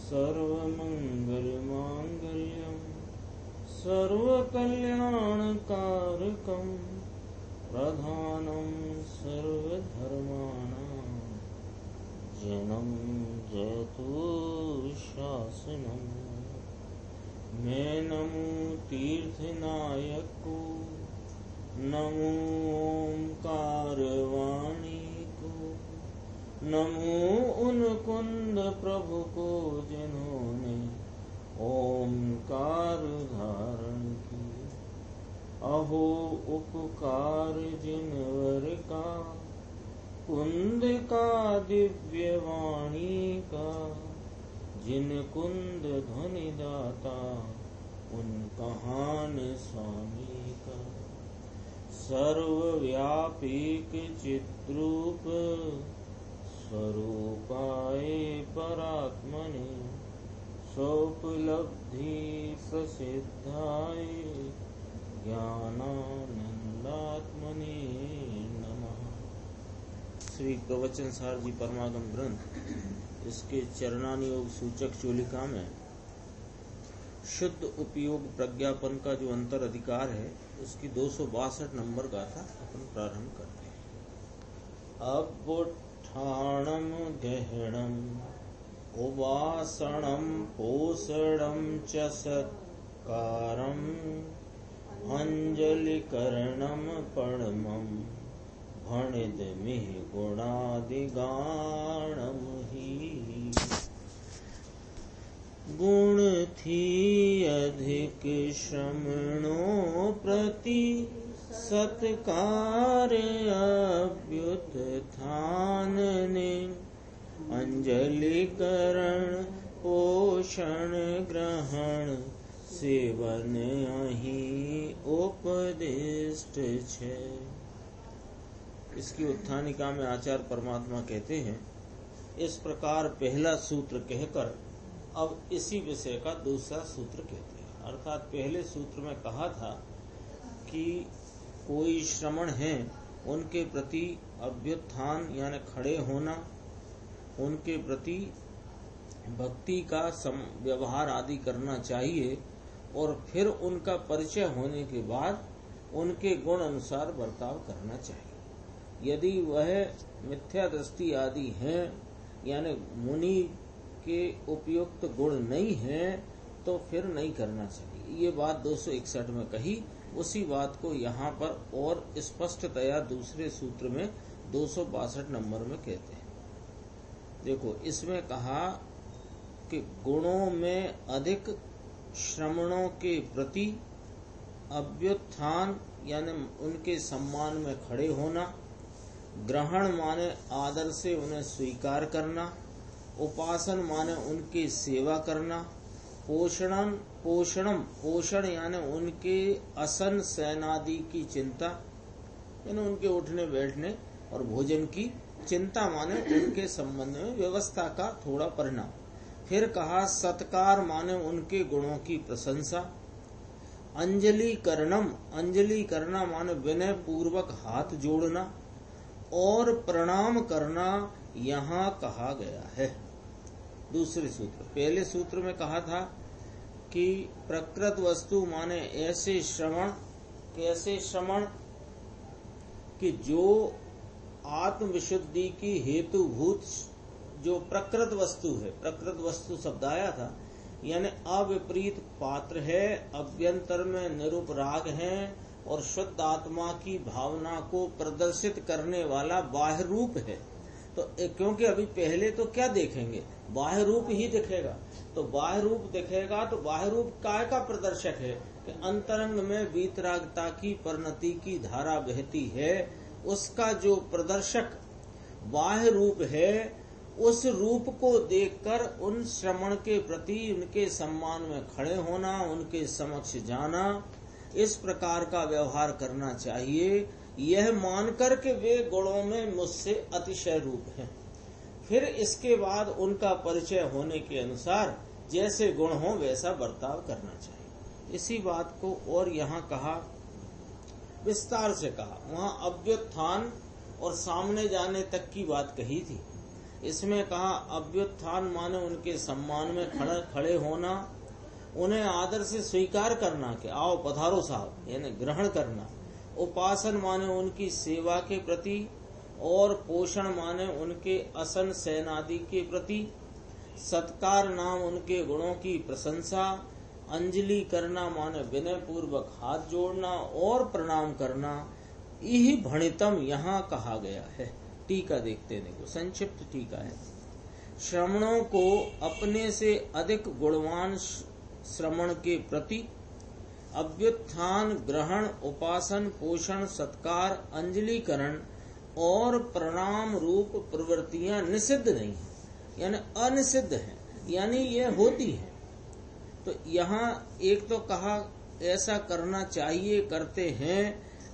सर्वमङ्गलमाङ्गल्यं सर्वकल्याणकारकं प्रधानं सर्वधर्माणां जनं जयतु शासनं। मैं नमो तीर्थनायक को, नमो ओंकारवाणी को, नमो उन कुंद प्रभु को जिन्होंने ओंकार धारण की। अहो उपकार जिनवर का, कुंद का दिव्य वाणी का, जिन कुंद ध्वनि दाता उन कहान स्वामी का। सर्वव्यापीक चिद्रूप स्वरूपाय परात्मने, सोपलब्धि प्रसिद्धाय ज्ञानानंदात्मने नमः। श्री प्रवचन सार जी परमागम ग्रंथ, इसके चरणानुयोग सूचक चोलिका में शुद्ध उपयोग प्रज्ञापन का जो अंतर अधिकार है, उसकी 262 नंबर गाथा अपन प्रारंभ करते हैं। अबुठाणम गहणम उवासणम पोषणम च सत्कारम, अंजलिकरणम पणमम भणिदमिह गुणादिगाणम ही। गुण थी अधिक श्रमणों प्रति, सत्कार अभ्युत्थान ने, अंजलिकरण पोषण ग्रहण सेवन अहि उपदिष्ट छे। इसकी उत्थानिका में आचार्य परमात्मा कहते हैं, इस प्रकार पहला सूत्र कहकर अब इसी विषय का दूसरा सूत्र कहते हैं। अर्थात पहले सूत्र में कहा था कि कोई श्रमण है, उनके प्रति अभ्युत्थान यानी खड़े होना, उनके प्रति भक्ति का व्यवहार आदि करना चाहिए, और फिर उनका परिचय होने के बाद उनके गुण अनुसार बर्ताव करना चाहिए। यदि वह मिथ्या दृष्टि आदि हैं, यानी मुनि के उपयुक्त गुण नहीं हैं, तो फिर नहीं करना चाहिए। ये बात 261 में कही, उसी बात को यहाँ पर और स्पष्टतया दूसरे सूत्र में 262 नंबर में कहते हैं। देखो, इसमें कहा कि गुणों में अधिक श्रमणों के प्रति अभ्युत्थान यानी उनके सम्मान में खड़े होना, ग्रहण माने आदर से उन्हें स्वीकार करना, उपासन माने उनकी सेवा करना, पोषण यानी उनके असन सेनादि की चिंता, यानी उनके उठने बैठने और भोजन की चिंता माने उनके संबंध में व्यवस्था का थोड़ा परिणाम। फिर कहा सत्कार माने उनके गुणों की प्रशंसा, अंजलि करना माने विनय पूर्वक हाथ जोड़ना, और प्रणाम करना यहाँ कहा गया है। दूसरे सूत्र, पहले सूत्र में कहा था कि प्रकृत वस्तु माने ऐसे श्रवण कि जो आत्मविशुद्धि की हेतुभूत जो प्रकृत वस्तु है, प्रकृत वस्तु शब्द आया था, यानी अविपरीत पात्र है, अभ्यंतर में निरुपराग है, और शुद्ध आत्मा की भावना को प्रदर्शित करने वाला बाह्य रूप है। तो क्योंकि अभी पहले तो क्या देखेंगे, बाह्य रूप ही दिखेगा, तो बाह्य रूप दिखेगा तो बाह्य रूप काय का प्रदर्शक है कि अंतरंग में वीतरागता की परिणति की धारा बहती है, उसका जो प्रदर्शक बाह्य रूप है, उस रूप को देखकर उन श्रमण के प्रति उनके सम्मान में खड़े होना, उनके समक्ष जाना, इस प्रकार का व्यवहार करना चाहिए, यह मानकर के वे गुणों में मुझसे अतिशय रूप हैं। फिर इसके बाद उनका परिचय होने के अनुसार जैसे गुण हो वैसा बर्ताव करना चाहिए। इसी बात को और यहाँ कहा, विस्तार से कहा। वहाँ अभ्युत्थान और सामने जाने तक की बात कही थी। इसमें कहा अभ्युत्थान माने उनके सम्मान में खड़े होना, उन्हें आदर से स्वीकार करना कि आओ पधारो साहब, यानी ग्रहण करना। उपासन माने उनकी सेवा के प्रति, और पोषण माने उनके असन सेनादि के प्रति। सत्कार नाम उनके गुणों की प्रशंसा। अंजलि करना माने विनय पूर्वक हाथ जोड़ना और प्रणाम करना। यही भणितम यहाँ कहा गया है। टीका देखते देखो, संक्षिप्त टीका है। श्रमणों को अपने से अधिक गुणवान श्रमण के प्रति अभ्युत्थान, ग्रहण, उपासन, पोषण, सत्कार, अंजलिकरण और प्रणाम रूप प्रवृत्तियां निषिद्ध नहीं है, यानी अनिषिद्ध है, यानी ये होती है। तो यहाँ एक तो कहा ऐसा करना चाहिए, करते हैं,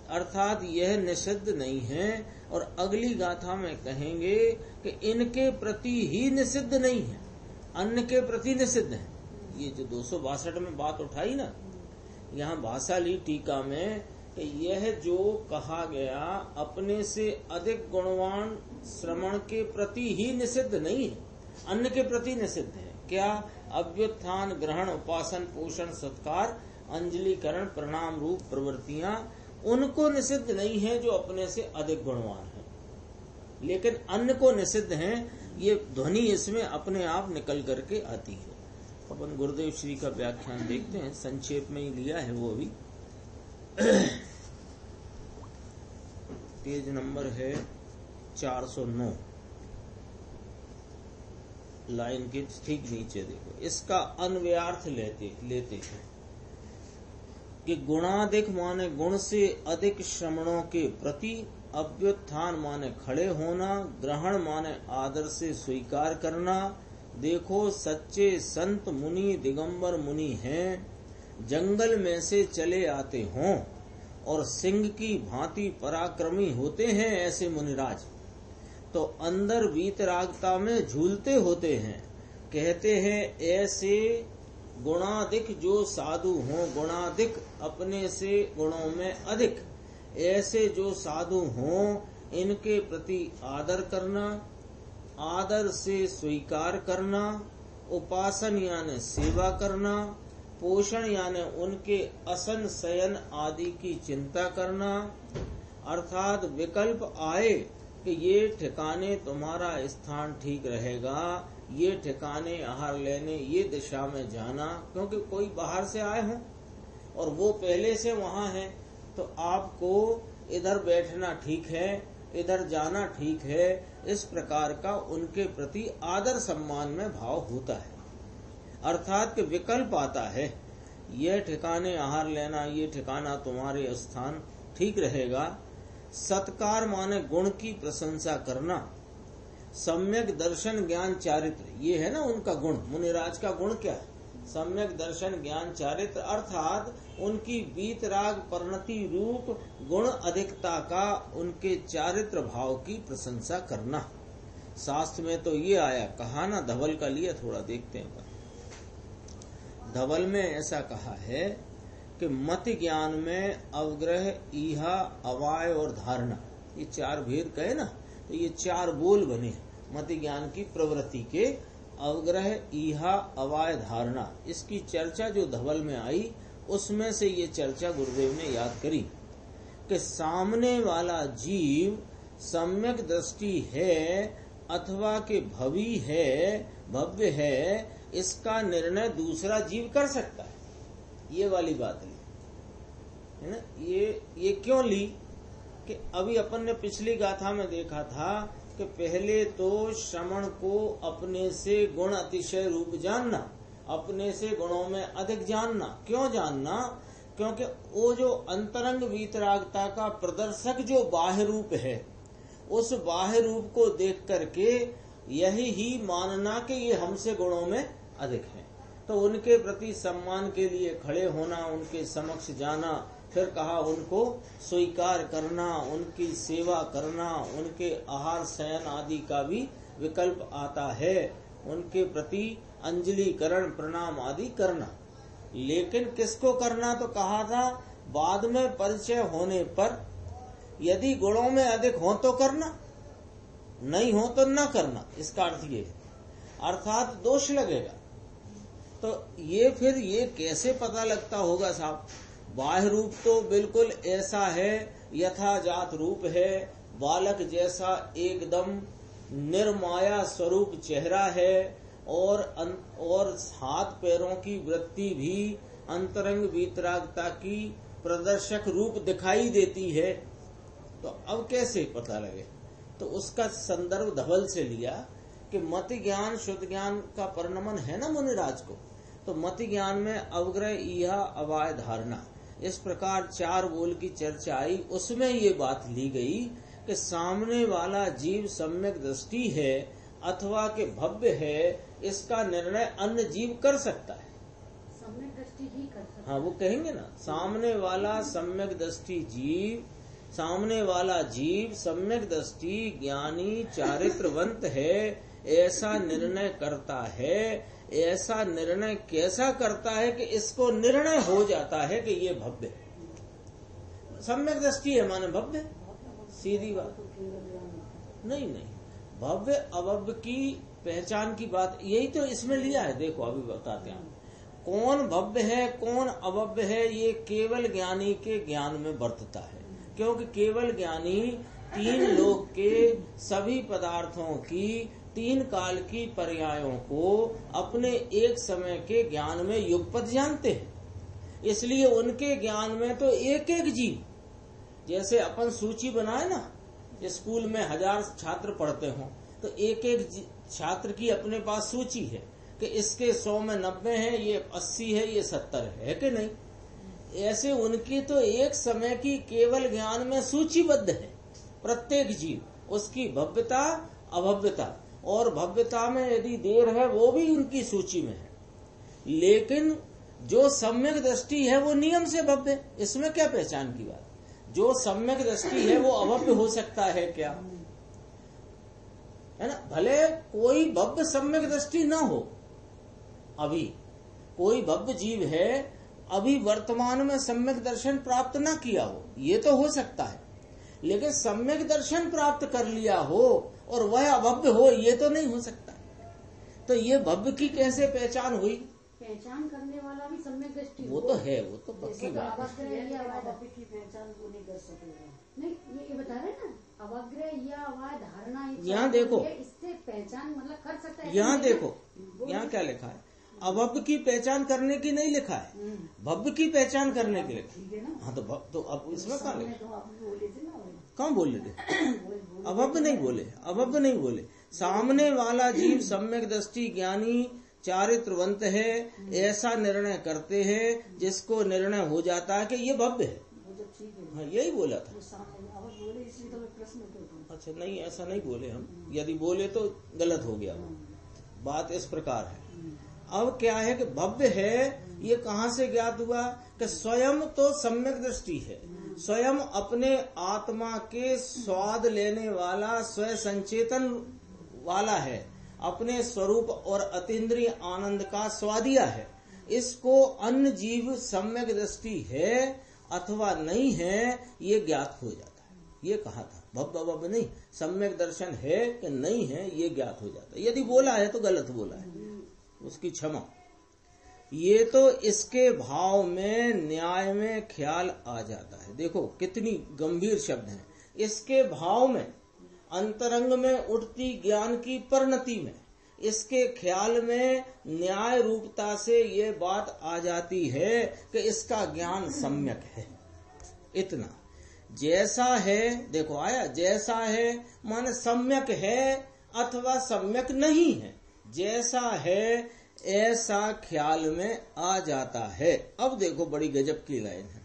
अर्थात यह निषिद्ध नहीं है। और अगली गाथा में कहेंगे कि इनके प्रति ही निषिद्ध नहीं है, अन्य के प्रति निषिद्ध है। ये जो 262 में बात उठाई ना, यहाँ भाषा ली टीका में कि यह जो कहा गया अपने से अधिक गुणवान श्रमण के प्रति ही निषिद्ध नहीं है, अन्य के प्रति निषिद्ध है। क्या? अभ्युत्थान, ग्रहण, उपासन, पोषण, सत्कार, अंजलिकरण, प्रणाम रूप प्रवृत्तियां उनको निषिद्ध नहीं है जो अपने से अधिक गुणवान है, लेकिन अन्य को निषिद्ध है। ये ध्वनि इसमें अपने आप निकल करके आती है। अपन गुरुदेव श्री का व्याख्यान देखते हैं, संक्षेप में ही लिया है वो भी। पेज नंबर है 409, लाइन के ठीक नीचे देखो। इसका अन्वयार्थ लेते हैं कि गुणाधिक माने गुण से अधिक श्रमणों के प्रति, अभ्युत्थान माने खड़े होना, ग्रहण माने आदर से स्वीकार करना। देखो सच्चे संत मुनि दिगंबर मुनि हैं, जंगल में से चले आते हों और सिंह की भांति पराक्रमी होते हैं ऐसे मुनिराज, तो अंदर वीतरागता में झूलते होते हैं। कहते हैं ऐसे गुणाधिक जो साधु हों, गुणाधिक अपने से गुणों में अधिक, ऐसे जो साधु हों इनके प्रति आदर करना, आदर से स्वीकार करना, उपासन यानी सेवा करना, पोषण यानी उनके असन शयन आदि की चिंता करना। अर्थात विकल्प आए कि ये ठिकाने तुम्हारा स्थान ठीक रहेगा, ये ठिकाने आहार लेने ये दिशा में जाना, क्योंकि कोई बाहर से आए हों और वो पहले से वहां है, तो आपको इधर बैठना ठीक है, इधर जाना ठीक है। इस प्रकार का उनके प्रति आदर सम्मान में भाव होता है। अर्थात कि विकल्प आता है, ये ठिकाने आहार लेना, ये ठिकाना तुम्हारे स्थान ठीक रहेगा। सत्कार माने गुण की प्रशंसा करना। सम्यक दर्शन ज्ञान चारित्र, ये है ना उनका गुण। मुनिराज का गुण क्या है? सम्यक दर्शन ज्ञान चारित्र, अर्थात उनकी वीतराग परिणति रूप गुण अधिकता का उनके चारित्र भाव की प्रशंसा करना। शास्त्र में तो ये आया, कहा ना धवल का लिया, थोड़ा देखते हैं। धवल में ऐसा कहा है कि मत ज्ञान में अवग्रह, ईहा, अवाय और धारणा, ये चार भेद कहे ना, तो ये चार बोल बने मत ज्ञान की प्रवृत्ति के। अवग्रह, ईहा, अवाय, धारणा, इसकी चर्चा जो धवल में आई उसमें से ये चर्चा गुरुदेव ने याद करी कि सामने वाला जीव सम्यक दृष्टि है अथवा के भवी है, भव्य है, इसका निर्णय दूसरा जीव कर सकता है। ये वाली बात ली है ना। ये क्यों ली कि अभी अपन ने पिछली गाथा में देखा था कि पहले तो श्रमण को अपने से गुण अतिशय रूप जानना, अपने से गुणों में अधिक जानना। क्यों जानना? क्योंकि वो जो अंतरंग वीतरागता का प्रदर्शक जो बाह्य रूप है, उस बाह्य रूप को देख करके यही ही मानना कि ये हमसे गुणों में अधिक है, तो उनके प्रति सम्मान के लिए खड़े होना, उनके समक्ष जाना। फिर कहा उनको स्वीकार करना, उनकी सेवा करना, उनके आहार शयन आदि का भी विकल्प आता है, उनके प्रति अंजलिकरण प्रणाम आदि करना। लेकिन किसको करना? तो कहा था बाद में परिचय होने पर यदि गुणों में अधिक हो तो करना, नहीं हो तो न करना, इसका अर्थ ये है, अर्थात दोष लगेगा। तो ये फिर ये कैसे पता लगता होगा साहब? बाह्य रूप तो बिल्कुल ऐसा है, यथाजात रूप है, बालक जैसा एकदम निर्माया स्वरूप चेहरा है, और हाथ पैरों की वृत्ति भी अंतरंग वीतरागता की प्रदर्शक रूप दिखाई देती है। तो अब कैसे पता लगे? तो उसका संदर्भ धवल से लिया कि मति ज्ञान शुद्ध ज्ञान का परिणमन है ना मुनिराज को। तो मति ज्ञान में अवग्रह यह अवाय धारणा, इस प्रकार 4 बोल की चर्चा आई। उसमें ये बात ली गई कि सामने वाला जीव सम्यक दृष्टि है अथवा के भव्य है, इसका निर्णय अन्य जीव कर सकता है। सम्यक दृष्टि ही कर सकता है। हाँ, वो कहेंगे ना, सामने वाला सम्यक दृष्टि जीव, सामने वाला जीव सम्यक दृष्टि ज्ञानी चारित्रवंत है, ऐसा निर्णय करता है। ऐसा निर्णय कैसा करता है कि इसको निर्णय हो जाता है कि ये भव्य है। सम्यक दृष्टि है माने भव्य, सीधी बात। नहीं, भव्य अभव्य की पहचान की बात यही तो इसमें लिया है। देखो अभी बताते हैं कौन भव्य है कौन अभव्य है, ये केवल ज्ञानी के ज्ञान में बरतता है। क्योंकि केवल ज्ञानी 3 लोक के सभी पदार्थों की 3 काल की पर्यायों को अपने एक समय के ज्ञान में युगपत जानते हैं। इसलिए उनके ज्ञान में तो एक एक जीव, जैसे अपन सूची बनाए ना, स्कूल में 1000 छात्र पढ़ते हों तो एक एक छात्र की अपने पास सूची है कि इसके 100 में 90 है, ये 80 है, ये 70 है कि नहीं? ऐसे उनकी तो एक समय की केवल ज्ञान में सूचीबद्ध है प्रत्येक जीव, उसकी भव्यता अभव्यता, और भव्यता में यदि देर है वो भी उनकी सूची में है। लेकिन जो सम्यक दृष्टि है वो नियम से भव्य, इसमें क्या पहचान की बात? जो सम्यक दृष्टि है वो अभव्य हो सकता है क्या? है ना? भले कोई भव्य सम्यक दृष्टि न हो, अभी कोई भव्य जीव है अभी वर्तमान में सम्यक दर्शन प्राप्त न किया हो, ये तो हो सकता है। लेकिन सम्यक दर्शन प्राप्त कर लिया हो और वह अभव्य हो, ये तो नहीं हो सकता। तो ये भव्य की कैसे पहचान हुई? पहचान करने वाला भी सम्यक दृष्टि वो तो है, वो तो पक्की बात है। अवग्रह की पहचान को नहीं कर सकेगा। नहीं, ये बता रहे ना, अवग्रह या अवाय धारणा, यहाँ देखो, इससे पहचान मतलब कर सकता है। यहाँ देखो, यहाँ क्या लिखा है? अभव्य की पहचान करने की नहीं लिखा है, भव्य की पहचान करने के लिए। हाँ, तो अब इसमें कहाँ लिखा? कहाँ बोल रहे थे? अभव्य नहीं बोले, अभव्य नहीं बोले। सामने वाला जीव सम्यक दृष्टि ज्ञानी चारित्रवंत है, ऐसा निर्णय करते हैं जिसको निर्णय हो जाता है कि ये भव्य है। हाँ, यही बोला था। अच्छा, नहीं ऐसा नहीं बोले हम, यदि बोले तो गलत हो गया। बात इस प्रकार है। अब क्या है कि भव्य है, ये कहाँ से ज्ञात हुआ? कि स्वयं तो सम्यक दृष्टि है, स्वयं अपने आत्मा के स्वाद लेने वाला स्वयं संचेतन वाला है, अपने स्वरूप और अतीन्द्रिय आनंद का स्वादिया है। इसको अन्य जीव सम्यक दृष्टि है अथवा नहीं है ये ज्ञात हो जाता है। ये कहा था, भव्य नहीं, सम्यक दर्शन है कि नहीं है ये ज्ञात हो जाता है। यदि बोला है तो गलत बोला है, उसकी क्षमा। ये तो इसके भाव में न्याय में ख्याल आ जाता है। देखो कितनी गंभीर शब्द है। इसके भाव में, अंतरंग में उठती ज्ञान की परिणति में, इसके ख्याल में न्याय रूपता से ये बात आ जाती है कि इसका ज्ञान सम्यक है। इतना जैसा है, देखो आया, जैसा है माने सम्यक है अथवा सम्यक नहीं है, जैसा है ऐसा ख्याल में आ जाता है। अब देखो बड़ी गजब की लाइन है।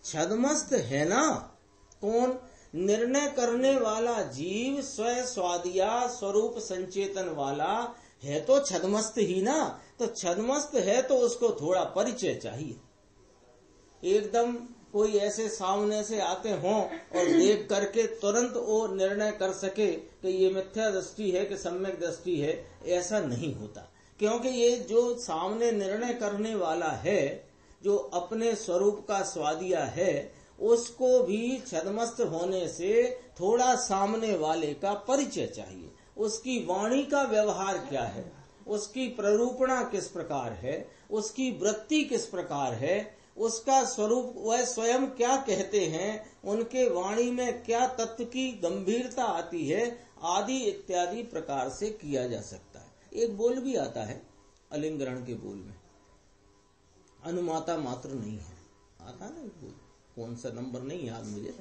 छद्मस्त है ना कौन? निर्णय करने वाला जीव स्वयं स्वादिया स्वरूप संचेतन वाला है तो छद्मस्त ही ना। तो छद्मस्त है तो उसको थोड़ा परिचय चाहिए। एकदम कोई ऐसे सामने से आते हों और देख करके तुरंत वो निर्णय कर सके कि ये मिथ्या दृष्टि है कि सम्यक दृष्टि है, ऐसा नहीं होता। क्योंकि ये जो सामने निर्णय करने वाला है, जो अपने स्वरूप का स्वादिया है, उसको भी छदमस्त होने से थोड़ा सामने वाले का परिचय चाहिए। उसकी वाणी का व्यवहार क्या है, उसकी प्ररूपणा किस प्रकार है, उसकी वृत्ति किस प्रकार है, उसका स्वरूप वह स्वयं क्या कहते हैं, उनके वाणी में क्या तत्व की गंभीरता आती है, आदि इत्यादि प्रकार से किया जा सकता है। एक बोल भी आता है अलिंग ग्रहण के बोल में, अनुमाता मात्र नहीं है, आता ना एक बोल, कौन सा नंबर नहीं याद मुझे,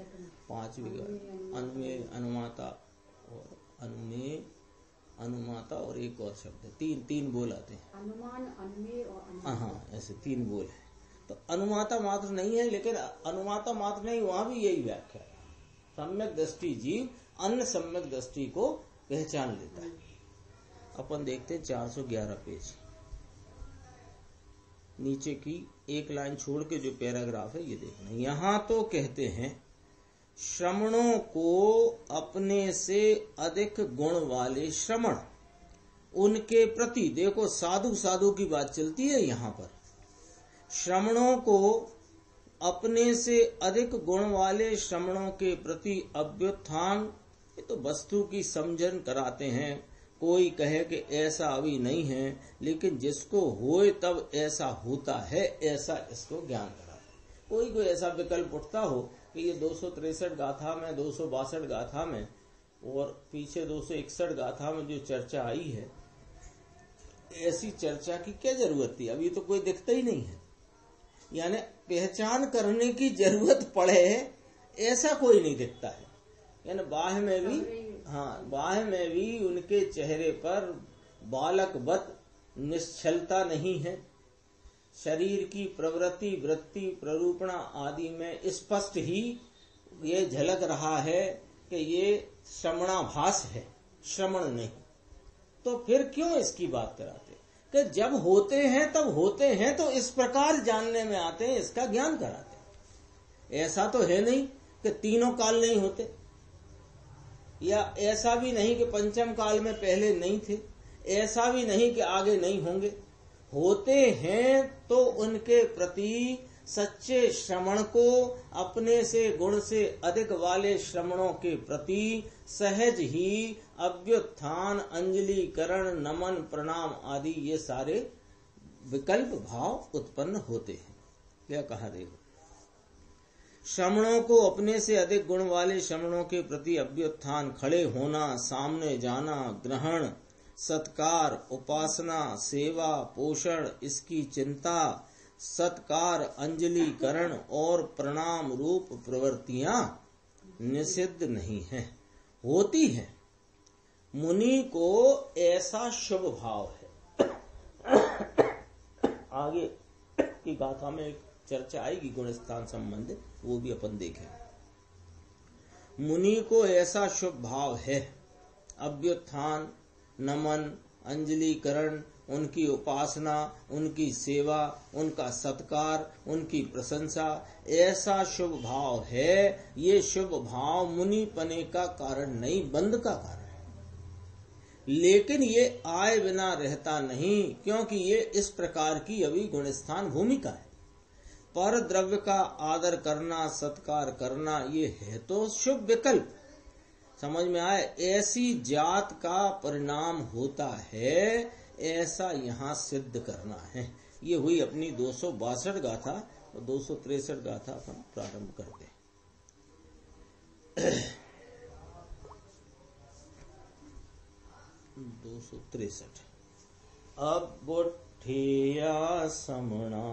5वीं अनुमेय अनुमाता और अनुमेय अनुमाता और एक और शब्द है, तीन बोल आते हैं, अनुमान, अनुमेय और अनुमाता। हाँ, ऐसे 3 बोल है। तो अनुमाता मात्र नहीं है, लेकिन अनुमाता मात्र नहीं, वहां भी यही व्याख्या है, सम्यक दृष्टि जीव अन्य सम्यक दृष्टि को पहचान लेता है। अपन देखते हैं 411 पेज, नीचे की एक लाइन छोड़ के जो पैराग्राफ है ये देखना। यहाँ तो कहते हैं श्रमणों को अपने से अधिक गुण वाले श्रमण, उनके प्रति, देखो साधु की बात चलती है यहाँ पर, श्रमणों को अपने से अधिक गुण वाले श्रमणों के प्रति अभ्युत्थान, ये तो वस्तु की समझन कराते हैं। कोई कहे कि ऐसा अभी नहीं है, लेकिन जिसको होए तब ऐसा होता है, ऐसा इसको ज्ञान कराते। कोई ऐसा विकल्प उठता हो कि ये 263 गाथा में, 262 गाथा में और पीछे 261 गाथा में जो चर्चा आई है, ऐसी चर्चा की क्या जरूरत थी, अभी तो कोई दिखता ही नहीं है। यानी पहचान करने की जरूरत पड़े ऐसा कोई नहीं दिखता है। यानी बाह्य में भी, हाँ, बाह्य में भी उनके चेहरे पर बालकवत निश्चलता नहीं है। शरीर की प्रवृत्ति, वृत्ति, प्ररूपणा आदि में स्पष्ट ही ये झलक रहा है कि ये श्रमणाभास है, श्रमण नहीं। तो फिर क्यों इसकी बात कराते कि जब होते हैं तब होते हैं, तो इस प्रकार जानने में आते हैं, इसका ज्ञान कराते हैं। ऐसा तो है नहीं कि तीनों काल नहीं होते, या ऐसा भी नहीं कि पंचम काल में पहले नहीं थे, ऐसा भी नहीं कि आगे नहीं होंगे। होते हैं तो उनके प्रति सच्चे श्रमण को अपने से गुण से अधिक वाले श्रमणों के प्रति सहज ही अभ्युत्थान, अंजलिकरण, नमन, प्रणाम आदि ये सारे विकल्प भाव उत्पन्न होते हैं। क्या कहा देखो, श्रमणों को अपने से अधिक गुण वाले श्रमणों के प्रति अभ्युत्थान, खड़े होना, सामने जाना, ग्रहण, सत्कार, उपासना, सेवा, पोषण, इसकी चिंता, सत्कार, अंजलिकरण और प्रणाम रूप प्रवृत्तियां निषिद्ध नहीं है, होती हैं। मुनि को ऐसा शुभ भाव है। आगे की गाथा में एक चर्चा आएगी गुण स्थान संबंधित, वो भी अपन देखें। मुनि को ऐसा शुभ भाव है, अभ्युत्थान, नमन, अंजलिकरण, उनकी उपासना, उनकी सेवा, उनका सत्कार, उनकी प्रशंसा, ऐसा शुभ भाव है। ये शुभ भाव मुनि पने का कारण नहीं, बंध का कारण है। लेकिन ये आए बिना रहता नहीं, क्योंकि ये इस प्रकार की अभी गुणस्थान भूमिका है। पर द्रव्य का आदर करना, सत्कार करना, ये है तो शुभ विकल्प, समझ में आए। ऐसी जात का परिणाम होता है, ऐसा यहाँ सिद्ध करना है। ये हुई अपनी 262 गाथा और 263 गाथा अपन प्रारंभ करते हैं। 263 अब बुठिया समणा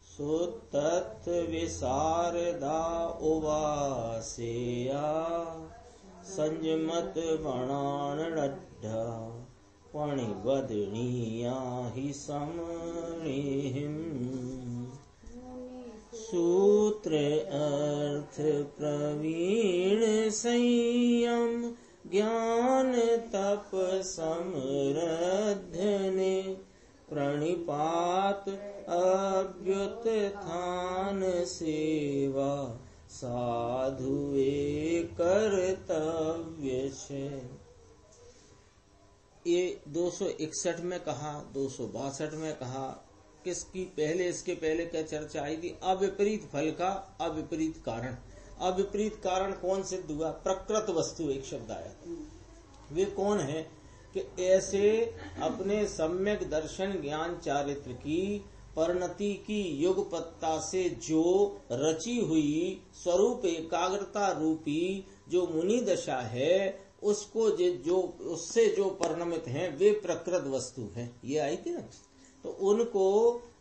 सुतत विशारदा उवासेया संजमत वणान रड्ढा पणिवदनीया हि समणिहिं सूत्र अर्थ प्रवीण संयम ज्ञान तप समृद्धने प्रणिपात अभ्युत्थान सेवा साधुए कर्तव्य छे। ये 261 में कहा, 262 में कहा, किसकी पहले, इसके पहले क्या चर्चा आई थी? अविपरीत फल का अविपरीत कारण। अविपरीत कारण कौन सिद्ध हुआ? प्रकृत वस्तु एक शब्द आया। वे कौन है? कि ऐसे अपने सम्यक दर्शन ज्ञान चारित्र की परिणति की युगपत्ता से जो रची हुई स्वरूप एकाग्रता रूपी जो मुनि दशा है, उसको जो उससे जो परिणमित हैं वे प्रकृत वस्तु हैं। ये आई थी ना। तो उनको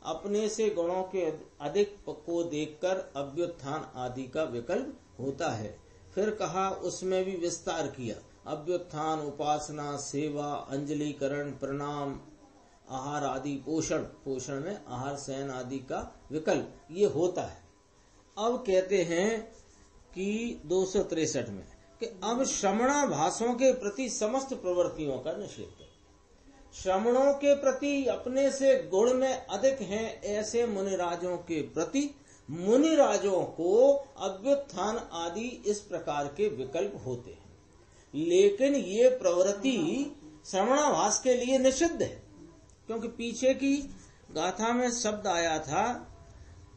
अपने से गुणों के अधिक को देखकर अभ्युत्थान आदि का विकल्प होता है। फिर कहा, उसमें भी विस्तार किया, अभ्युत्थान, उपासना, सेवा, अंजलिकरण, प्रणाम, आहार आदि, पोषण में आहार शयन आदि का विकल्प ये होता है। अब कहते हैं कि 263 में कि अब श्रमणाभासों के प्रति समस्त प्रवृत्तियों का निषेध कर। श्रमणों के प्रति अपने से गुण में अधिक हैं ऐसे मुनिराजों के प्रति मुनिराजों को अभ्युत्थान आदि इस प्रकार के विकल्प होते हैं, लेकिन ये प्रवृत्ति श्रमणाभास के लिए निषिद्ध है। क्योंकि पीछे की गाथा में शब्द आया था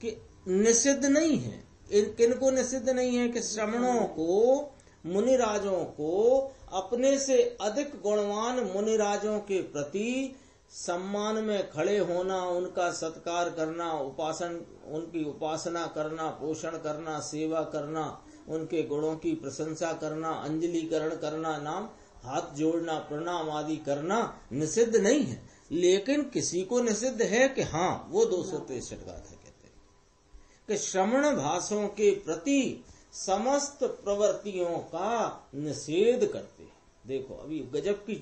कि निषिद्ध नहीं है। किनको निषिद्ध नहीं है? कि श्रमणों को, मुनिराजों को अपने से अधिक गुणवान मुनिराजों के प्रति सम्मान में खड़े होना, उनका सत्कार करना, उनकी उपासना करना, पोषण करना, सेवा करना, उनके गुणों की प्रशंसा करना, अंजलिकरण करना, नाम हाथ जोड़ना, प्रणाम आदि करना निषिद्ध नहीं है। लेकिन किसी को निषिद्ध है कि हाँ, वो 263 गाथा कहते हैं कि श्रमण भाषों के प्रति समस्त प्रवृत्तियों का निषेध करते हैं। देखो अभी गजब की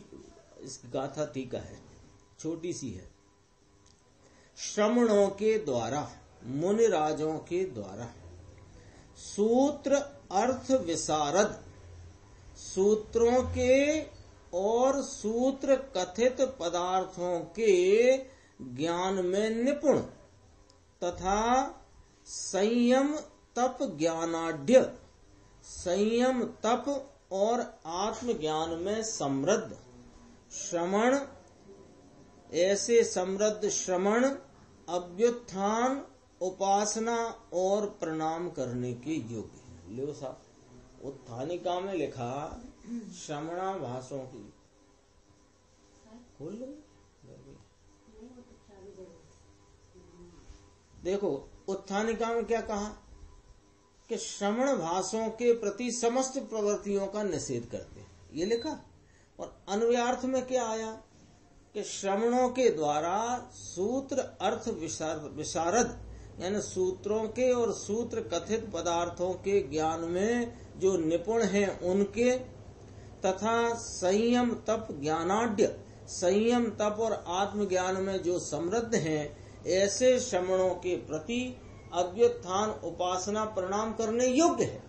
इस गाथा टीका है, छोटी सी है। श्रमणों के द्वारा, मुनिराजों के द्वारा सूत्र अर्थ विशारद, सूत्रों के और सूत्र कथित पदार्थों के ज्ञान में निपुण तथा संयम तप ज्ञानाढ्य, संयम तप और आत्मज्ञान में समृद्ध श्रमण, ऐसे समृद्ध श्रमण अभ्युत्थान, उपासना और प्रणाम करने के योग्य। लो साहब, उत्थानिका में लिखा श्रमणाभासों की खोल लो। देखो उत्थानिका में क्या कहा कि श्रमण भाषों के प्रति समस्त प्रवृत्तियों का निषेध करते हैं, ये लिखा। और अन्वयार्थ में क्या आया कि श्रमणों के द्वारा सूत्र अर्थ विशारद, यानी सूत्रों के और सूत्र कथित पदार्थों के ज्ञान में जो निपुण हैं उनके, तथा संयम तप ज्ञानाढ्य, संयम तप और आत्मज्ञान में जो समृद्ध हैं ऐसे श्रमणों के प्रति अभ्युत्थान, उपासना, प्रणाम करने योग्य है।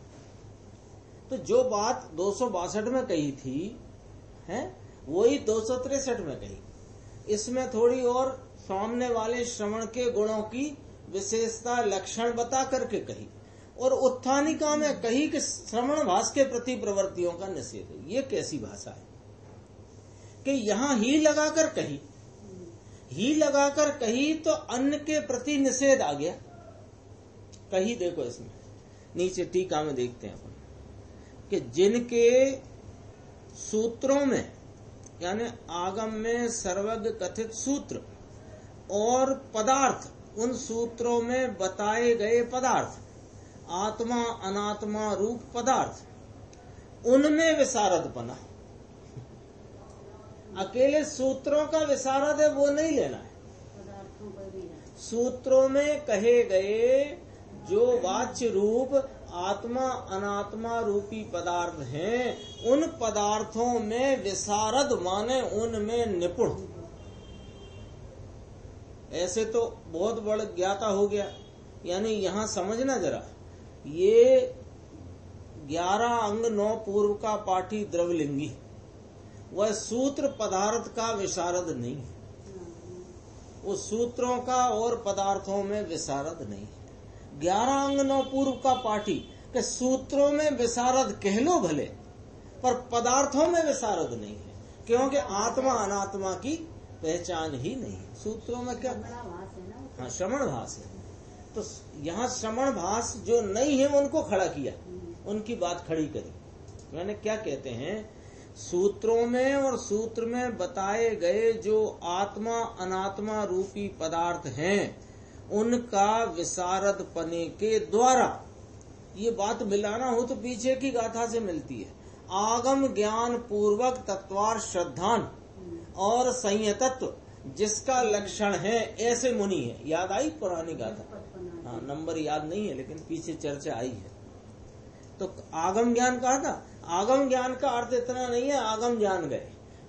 तो जो बात 262 में कही थी है वही 263 में कही। इसमें थोड़ी और सामने वाले श्रवण के गुणों की विशेषता लक्षण बता करके कही, और उत्थानिका में कही कि श्रवण भाष के प्रति प्रवृत्तियों का निषेध है। ये कैसी भाषा है कि यहाँ ही लगाकर कही, ही लगाकर कही तो अन्य के प्रति निषेध आ गया। कही देखो इसमें नीचे टीका में देखते हैं अपन कि जिनके सूत्रों में यानी आगम में सर्वज्ञ कथित सूत्र और पदार्थ, उन सूत्रों में बताए गए पदार्थ, आत्मा अनात्मा रूप पदार्थ, उनमें विशारदपना। अकेले सूत्रों का विशारद है वो नहीं लेना है, सूत्रों में कहे गए जो वाच्य रूप आत्मा अनात्मा रूपी पदार्थ हैं, उन पदार्थों में विशारद माने उनमें निपुण। ऐसे तो बहुत बड़ा ज्ञाता हो गया, यानी यहाँ समझना जरा, ये 11 अंग 9 पूर्व का पाठी द्रवलिंगी, वह सूत्र पदार्थ का विशारद नहीं है, उस सूत्रों का और पदार्थों में विशारद नहीं है। 11 अंग 9 पूर्व का पाठी के सूत्रों में विशारद कह लो भले, पर पदार्थों में विशारद नहीं है, क्योंकि आत्मा अनात्मा की पहचान ही नहीं। सूत्रों में क्या हाँ, श्रवण भास है। तो यहाँ श्रवण भास जो नहीं है उनको खड़ा किया, उनकी बात खड़ी करी। मैंने क्या कहते हैं, सूत्रों में और सूत्र में बताए गए जो आत्मा अनात्मा रूपी पदार्थ हैं उनका विशारद पने के द्वारा, ये बात मिलाना हो तो पीछे की गाथा से मिलती है। आगम ज्ञान पूर्वक तत्वार श्रद्धान और संयतत्व जिसका लक्षण है ऐसे मुनि है। याद आई पुरानी गाथा? हाँ, नंबर याद नहीं है लेकिन पीछे चर्चा आई है। तो आगम ज्ञान कहा था, आगम ज्ञान का अर्थ इतना नहीं है आगम जान गए।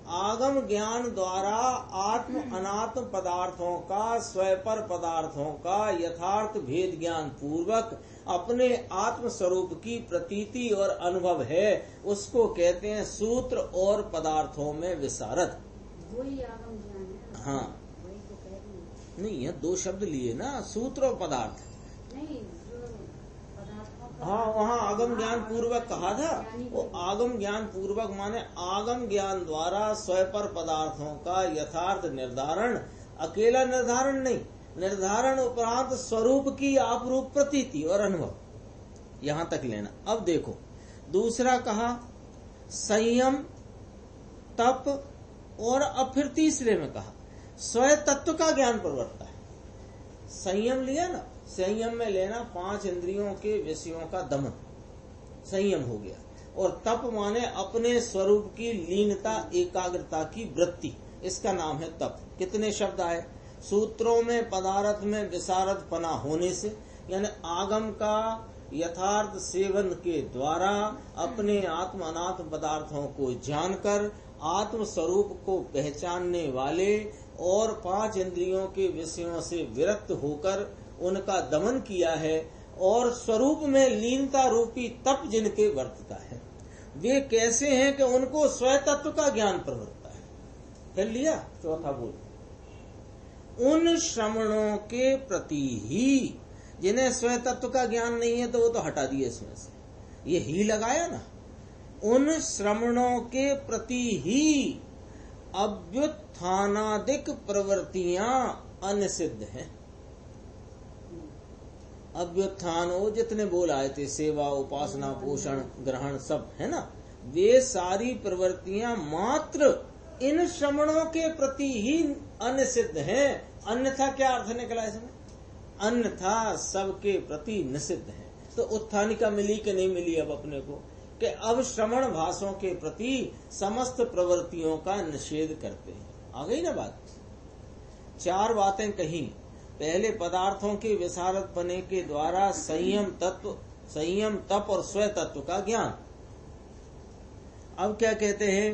आगम ज्ञान द्वारा आत्म अनात्म पदार्थों का, स्वपर पदार्थों का यथार्थ भेद ज्ञान पूर्वक अपने आत्म स्वरूप की प्रतीति और अनुभव है, उसको कहते हैं सूत्र और पदार्थों में विशारद। वही आगम ज्ञान है। हाँ, वही तो कह रही हूँ। नहीं, यह दो शब्द लिए ना, सूत्र और पदार्थ। नहीं, जो पदार्थों का, हाँ, वहाँ आगम ज्ञान पूर्वक कहा था। वो आगम ज्ञान पूर्वक माने आगम ज्ञान द्वारा स्वपर पदार्थों का यथार्थ निर्धारण, अकेला निर्धारण नहीं, निर्धारण उपरांत स्वरूप की आपरूप प्रतीति और अनुभव, यहाँ तक लेना। अब देखो दूसरा कहा संयम, तप, और अब फिर तीसरे में कहा स्वय तत्व का ज्ञान प्रवर्तता है। संयम लिया ना, संयम में लेना 5 इंद्रियों के विषयों का दमन, संयम हो गया। और तप माने अपने स्वरूप की लीनता, एकाग्रता की वृत्ति, इसका नाम है तप। कितने शब्द आए? सूत्रों में पदार्थ में विशारद पना होने से, यानी आगम का यथार्थ सेवन के द्वारा अपने आत्म अनात्म पदार्थों को जानकर आत्म स्वरूप को पहचानने वाले और 5 इंद्रियों के विषयों से विरक्त होकर उनका दमन किया है, और स्वरूप में लीनता रूपी तप जिनके वर्तता है, वे कैसे हैं कि उनको स्वय तत्व का ज्ञान प्रवर्तता है। फिर लिया चौथा बोल, उन श्रवणों के प्रति ही, जिन्हें स्वय तत्व का ज्ञान नहीं है तो वो तो हटा दिए इसमें से, ये ही लगाया ना। उन श्रवणों के प्रति ही अभ्युत्थानादिक प्रवृत्तियां अनिषिद्ध हैं। अभ्युत्थान वो जितने बोल आए थे, सेवा, उपासना, पोषण, ग्रहण, सब है ना, वे सारी प्रवृत्तियां मात्र इन श्रवणों के प्रति ही अनिषिद्ध हैं। अन्यथा क्या अर्थ निकला इसमें? अन्यथा सबके प्रति निषिद्ध है। तो उत्थानिका मिली कि नहीं मिली अब अपने को, कि अब श्रवण भाषों के प्रति समस्त प्रवृत्तियों का निषेध करते हैं। आ गई ना बात? 4 बातें कही। पहले पदार्थों के विशारद पने के द्वारा संयम तत्व, संयम, तप और स्वय तत्व का ज्ञान। अब क्या कहते हैं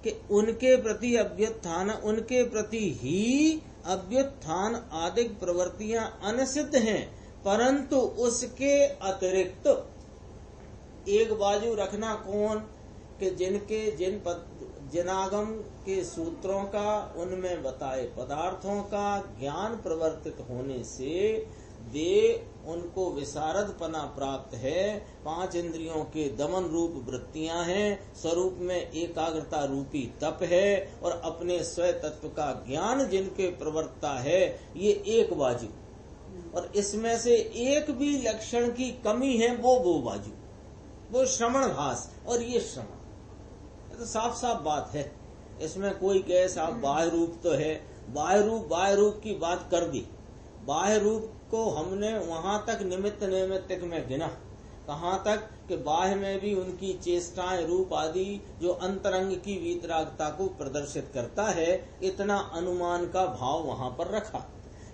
कि उनके प्रति अभ्युत्थान, उनके प्रति ही अभ्युत्थान आदि प्रवृत्तियां अनिषिद्ध हैं, परंतु उसके अतिरिक्त एक बाजू रखना कौन, कि जिनागम के सूत्रों का, उनमें बताए पदार्थों का ज्ञान प्रवर्तित होने से वे उनको विशारदपना प्राप्त है, 5 इंद्रियों के दमन रूप वृत्तियां हैं, स्वरूप में एकाग्रता रूपी तप है, और अपने स्वय तत्व का ज्ञान जिनके प्रवर्तता है, ये एक बाजू। और इसमें से एक भी लक्षण की कमी है वो बाजू, वो श्रवण भास और ये श्रवण। तो साफ साफ बात है, इसमें कोई कहे साहब बाह्य रूप तो है, बाह्य रूप की बात कर दी। बाह्य रूप को हमने वहां तक निमित्त नैमित्तिक में गिना, कहाँ तक कि बाह्य में भी उनकी चेष्टाएं, रूप आदि जो अंतरंग की वीतरागता को प्रदर्शित करता है, इतना अनुमान का भाव वहां पर रखा।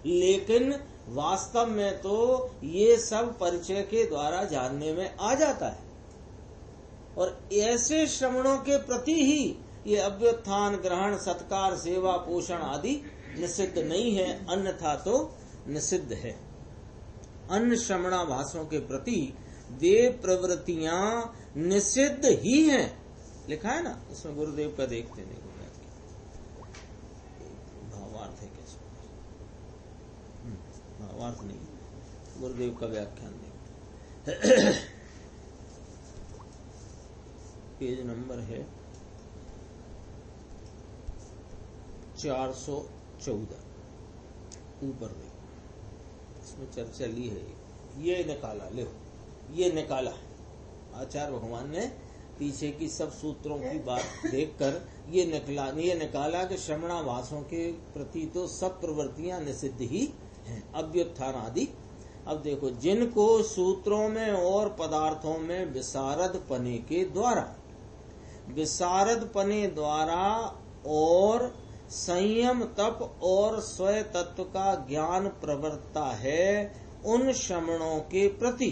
लेकिन वास्तव में तो ये सब परिचय के द्वारा जानने में आ जाता है, और ऐसे श्रवणों के प्रति ही ये अभ्युत्थान, ग्रहण, सत्कार, सेवा, पोषण आदि निषिद्ध नहीं है, अन्यथा तो निषिद्ध है। अन्य श्रवणाभासों के प्रति वे प्रवृत्तियां निषिद्ध ही हैं। लिखा है ना इसमें, गुरुदेव का देखते नहीं, भावार्थ है कैसे? भावार्थ नहीं, गुरुदेव का व्याख्यान देखते। पेज नंबर है 414, ऊपर में इसमें चर्चा ली है, ये निकाला, ले ये निकाला। आचार्य भगवान ने पीछे की सब सूत्रों की बात देखकर ये निकाला कि श्रवणाभासों के प्रति तो सब प्रवृत्तियां निषिद्ध ही हैं, अभ्युत्थान आदि। अब देखो, जिनको सूत्रों में और पदार्थों में विशारद पने के द्वारा, विशारद पने द्वारा और संयम तप और स्वय तत्व का ज्ञान प्रवृत्ता है, उन श्रमणों के प्रति,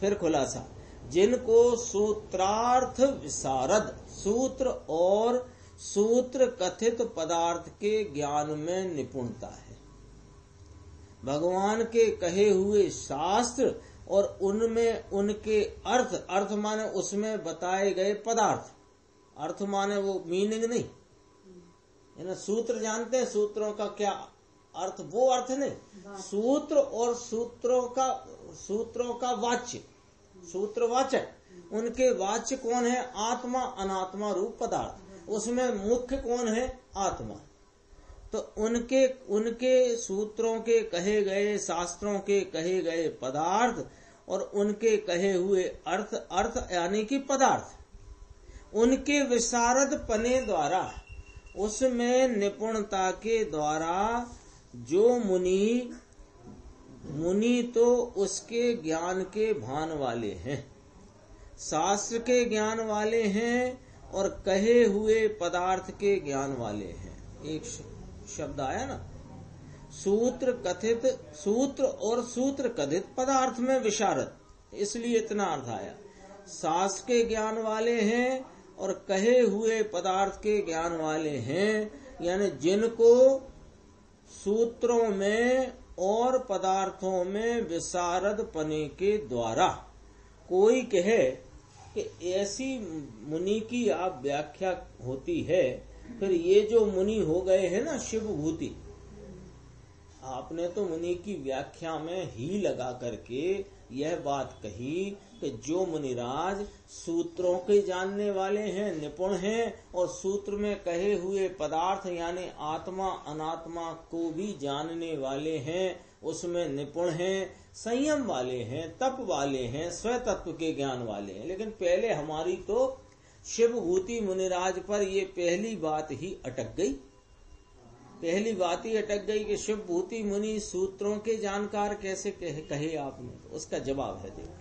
फिर खुलासा, जिनको सूत्रार्थ विशारद, सूत्र और सूत्र कथित पदार्थ के ज्ञान में निपुणता है, भगवान के कहे हुए शास्त्र और उनमें उनके अर्थ, अर्थ माने उसमें बताए गए पदार्थ, अर्थ माने वो मीनिंग नहीं, सूत्र जानते हैं, सूत्रों का क्या अर्थ, वो अर्थ नहीं, सूत्र और सूत्रों का वाच्य, सूत्रवाचक, उनके वाच्य कौन है, आत्मा अनात्मा रूप पदार्थ, उसमें मुख्य कौन है, आत्मा। तो उनके सूत्रों के कहे गए, शास्त्रों के कहे गए पदार्थ और उनके कहे हुए अर्थ, अर्थ यानी कि पदार्थ, उनके विशारद पने द्वारा, उसमें निपुणता के द्वारा जो मुनि तो उसके ज्ञान के भान वाले हैं, शास्त्र के ज्ञान वाले हैं और कहे हुए पदार्थ के ज्ञान वाले हैं। एक शब्द आया ना, सूत्र कथित, सूत्र और सूत्र कथित पदार्थ में विशारद, इसलिए इतना अर्थ आया। शास्त्र के ज्ञान वाले हैं और कहे हुए पदार्थ के ज्ञान वाले हैं, यानी जिनको सूत्रों में और पदार्थों में विशारद पने के द्वारा कोई कहे कि ऐसी मुनि की आप व्याख्या होती है, फिर ये जो मुनि हो गए हैं ना शिव भूति, आपने तो मुनि की व्याख्या में ही लगा करके यह बात कही कि जो मुनिराज सूत्रों के जानने वाले हैं, निपुण हैं और सूत्र में कहे हुए पदार्थ यानी आत्मा अनात्मा को भी जानने वाले हैं, उसमें निपुण हैं, संयम वाले हैं, तप वाले हैं, स्वय तत्व के ज्ञान वाले हैं। लेकिन पहले हमारी तो शिव भूति मुनिराज पर ये पहली बात ही अटक गई, पहली बात ही अटक गई कि शिव भूति मुनि सूत्रों के जानकार कैसे कहे आपने, तो उसका जवाब है देखो,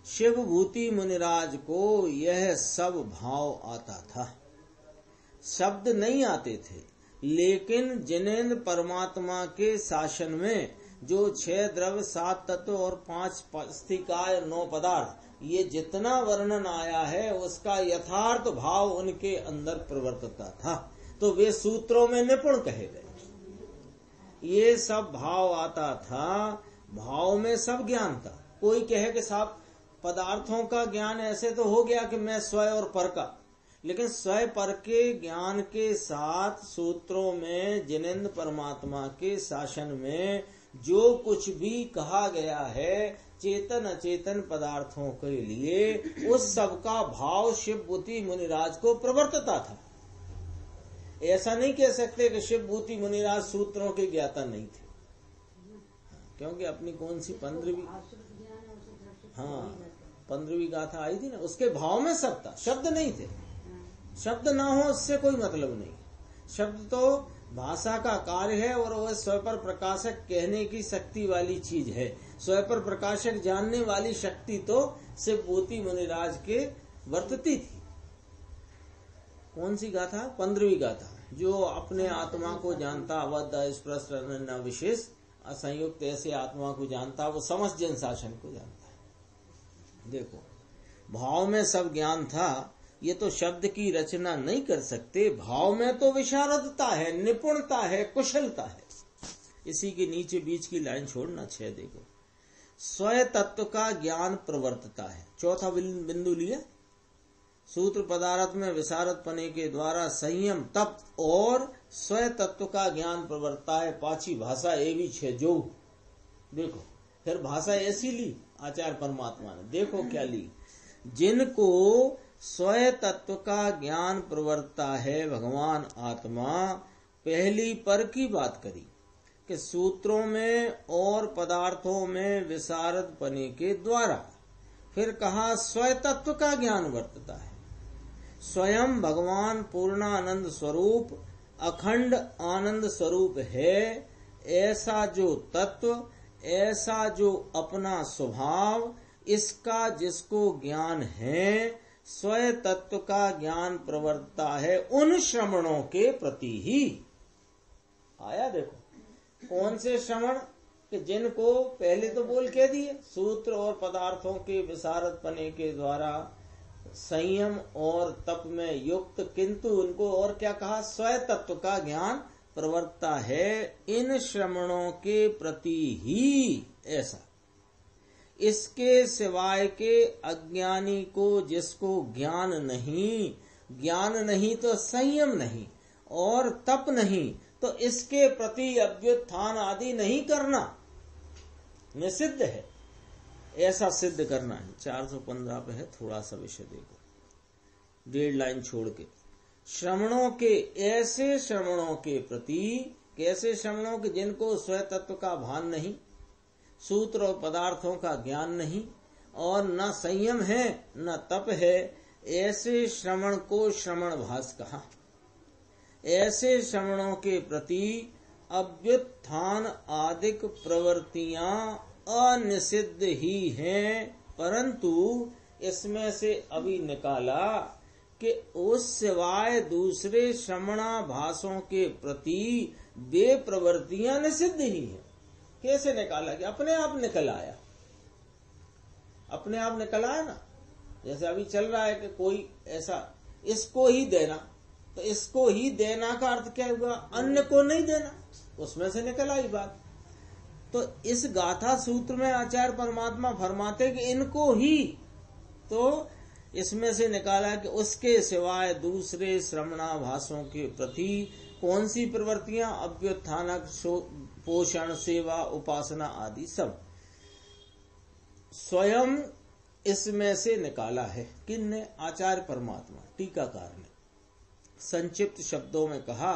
शिव भूति मुनिराज को यह सब भाव आता था, शब्द नहीं आते थे, लेकिन जिनेंद्र परमात्मा के शासन में जो 6 द्रव्य 7 तत्व और 5 स्थिकाय 9 पदार्थ, ये जितना वर्णन आया है उसका यथार्थ भाव उनके अंदर प्रवर्तता था, तो वे सूत्रों में निपुण कहे गए। ये सब भाव आता था, भाव में सब ज्ञान था। कोई कहे कि साहब पदार्थों का ज्ञान ऐसे तो हो गया कि मैं स्वय और पर का, लेकिन स्वय पर के ज्ञान के साथ सूत्रों में जिनेंद्र परमात्मा के शासन में जो कुछ भी कहा गया है चेतन अचेतन पदार्थों के लिए, उस सब का भाव शिव भूति मुनिराज को प्रवर्तता था। ऐसा नहीं कह सकते कि शिव भूति मुनिराज सूत्रों के ज्ञाता नहीं थे, क्योंकि अपनी कौन सी 15वीं, हाँ 15वीं गाथा आई थी ना, उसके भाव में सब था, शब्द नहीं थे। शब्द ना हो उससे कोई मतलब नहीं, शब्द तो भाषा का कार्य है और वह स्वयं पर प्रकाशक कहने की शक्ति वाली चीज है। स्वयं पर प्रकाशक जानने वाली शक्ति तो शिव भूति मुनिराज के वर्तती थी। कौन सी गाथा? 15वीं गाथा। जो अपने आत्मा को जानता, अवध स्पृष्ट न विशेष असंयुक्त ऐसे आत्मा को जानता, वो समस्त जन शासन को जानता है। देखो भाव में सब ज्ञान था, ये तो शब्द की रचना नहीं कर सकते। भाव में तो विशारदता है, निपुणता है, कुशलता है। इसी के नीचे बीच की लाइन छोड़ना 6 देखो, स्वय तत्व का ज्ञान प्रवर्तता है। चौथा बिंदु लिया, सूत्र पदार्थ में विशारद पने के द्वारा संयम तप और स्वय तत्व का ज्ञान प्रवर्तता है। पांचवी भाषा एवी 6 जो देखो, फिर भाषा ऐसी ली आचार्य परमात्मा ने, देखो क्या ली, जिनको स्वय तत्व का ज्ञान प्रवर्तता है भगवान आत्मा। पहली पर की बात करी कि सूत्रों में और पदार्थों में विशारद पने के द्वारा। फिर कहा स्वतत्व का ज्ञान वर्तता है। स्वयं भगवान पूर्णानंद स्वरूप अखंड आनंद स्वरूप है, ऐसा जो तत्व, ऐसा जो अपना स्वभाव, इसका जिसको ज्ञान है, स्वय तत्व का ज्ञान प्रवर्तता है उन श्रवणों के प्रति ही। आया देखो कौन से श्रवण कि जिनको पहले तो बोल के दिए, सूत्र और पदार्थों के विशारद पने के द्वारा संयम और तप में युक्त, किंतु उनको और क्या कहा, स्वय तत्व का ज्ञान प्रवर्तता है इन श्रवणों के प्रति ही ऐसा। इसके सिवाय के अज्ञानी को जिसको ज्ञान नहीं तो संयम नहीं और तप नहीं, तो इसके प्रति अभ्युत्थान आदि नहीं करना निषिद्ध है, ऐसा सिद्ध करना है। 415 पे है, थोड़ा सा विषय देखो, 1.5 लाइन छोड़ के। श्रवणों के, ऐसे श्रवणों के प्रति, कैसे श्रवणों के जिनको स्वतत्व का भान नहीं, सूत्र और पदार्थों का ज्ञान नहीं और न संयम है न तप है, ऐसे श्रवण को श्रवण भास कहा। ऐसे श्रवणों के प्रति अभ्युत्थान आदिक प्रवृत्तियां अनिषिद्ध ही हैं, परंतु इसमें से अभी निकाला कि उस सिवाय दूसरे श्रवणाभासों के प्रति वे प्रवृत्तियां निषिद्ध ही हैं। कैसे निकाला कि अपने आप निकल आया, अपने आप निकल आया ना। जैसे अभी चल रहा है कि कोई ऐसा इसको ही देना, तो इसको ही देना का अर्थ क्या हुआ, अन्य को नहीं देना, उसमें से निकल आई बात। तो इस गाथा सूत्र में आचार्य परमात्मा फरमाते कि इनको ही, तो इसमें से निकाला कि उसके सिवाय दूसरे श्रवणाभासों के प्रति कौन सी प्रवृत्तियां, अभ्युत्थानक, पोषण, सेवा, उपासना आदि सब स्वयं इसमें से निकाला है। किन्ने, आचार्य परमात्मा। टीकाकार ने संक्षिप्त शब्दों में कहा,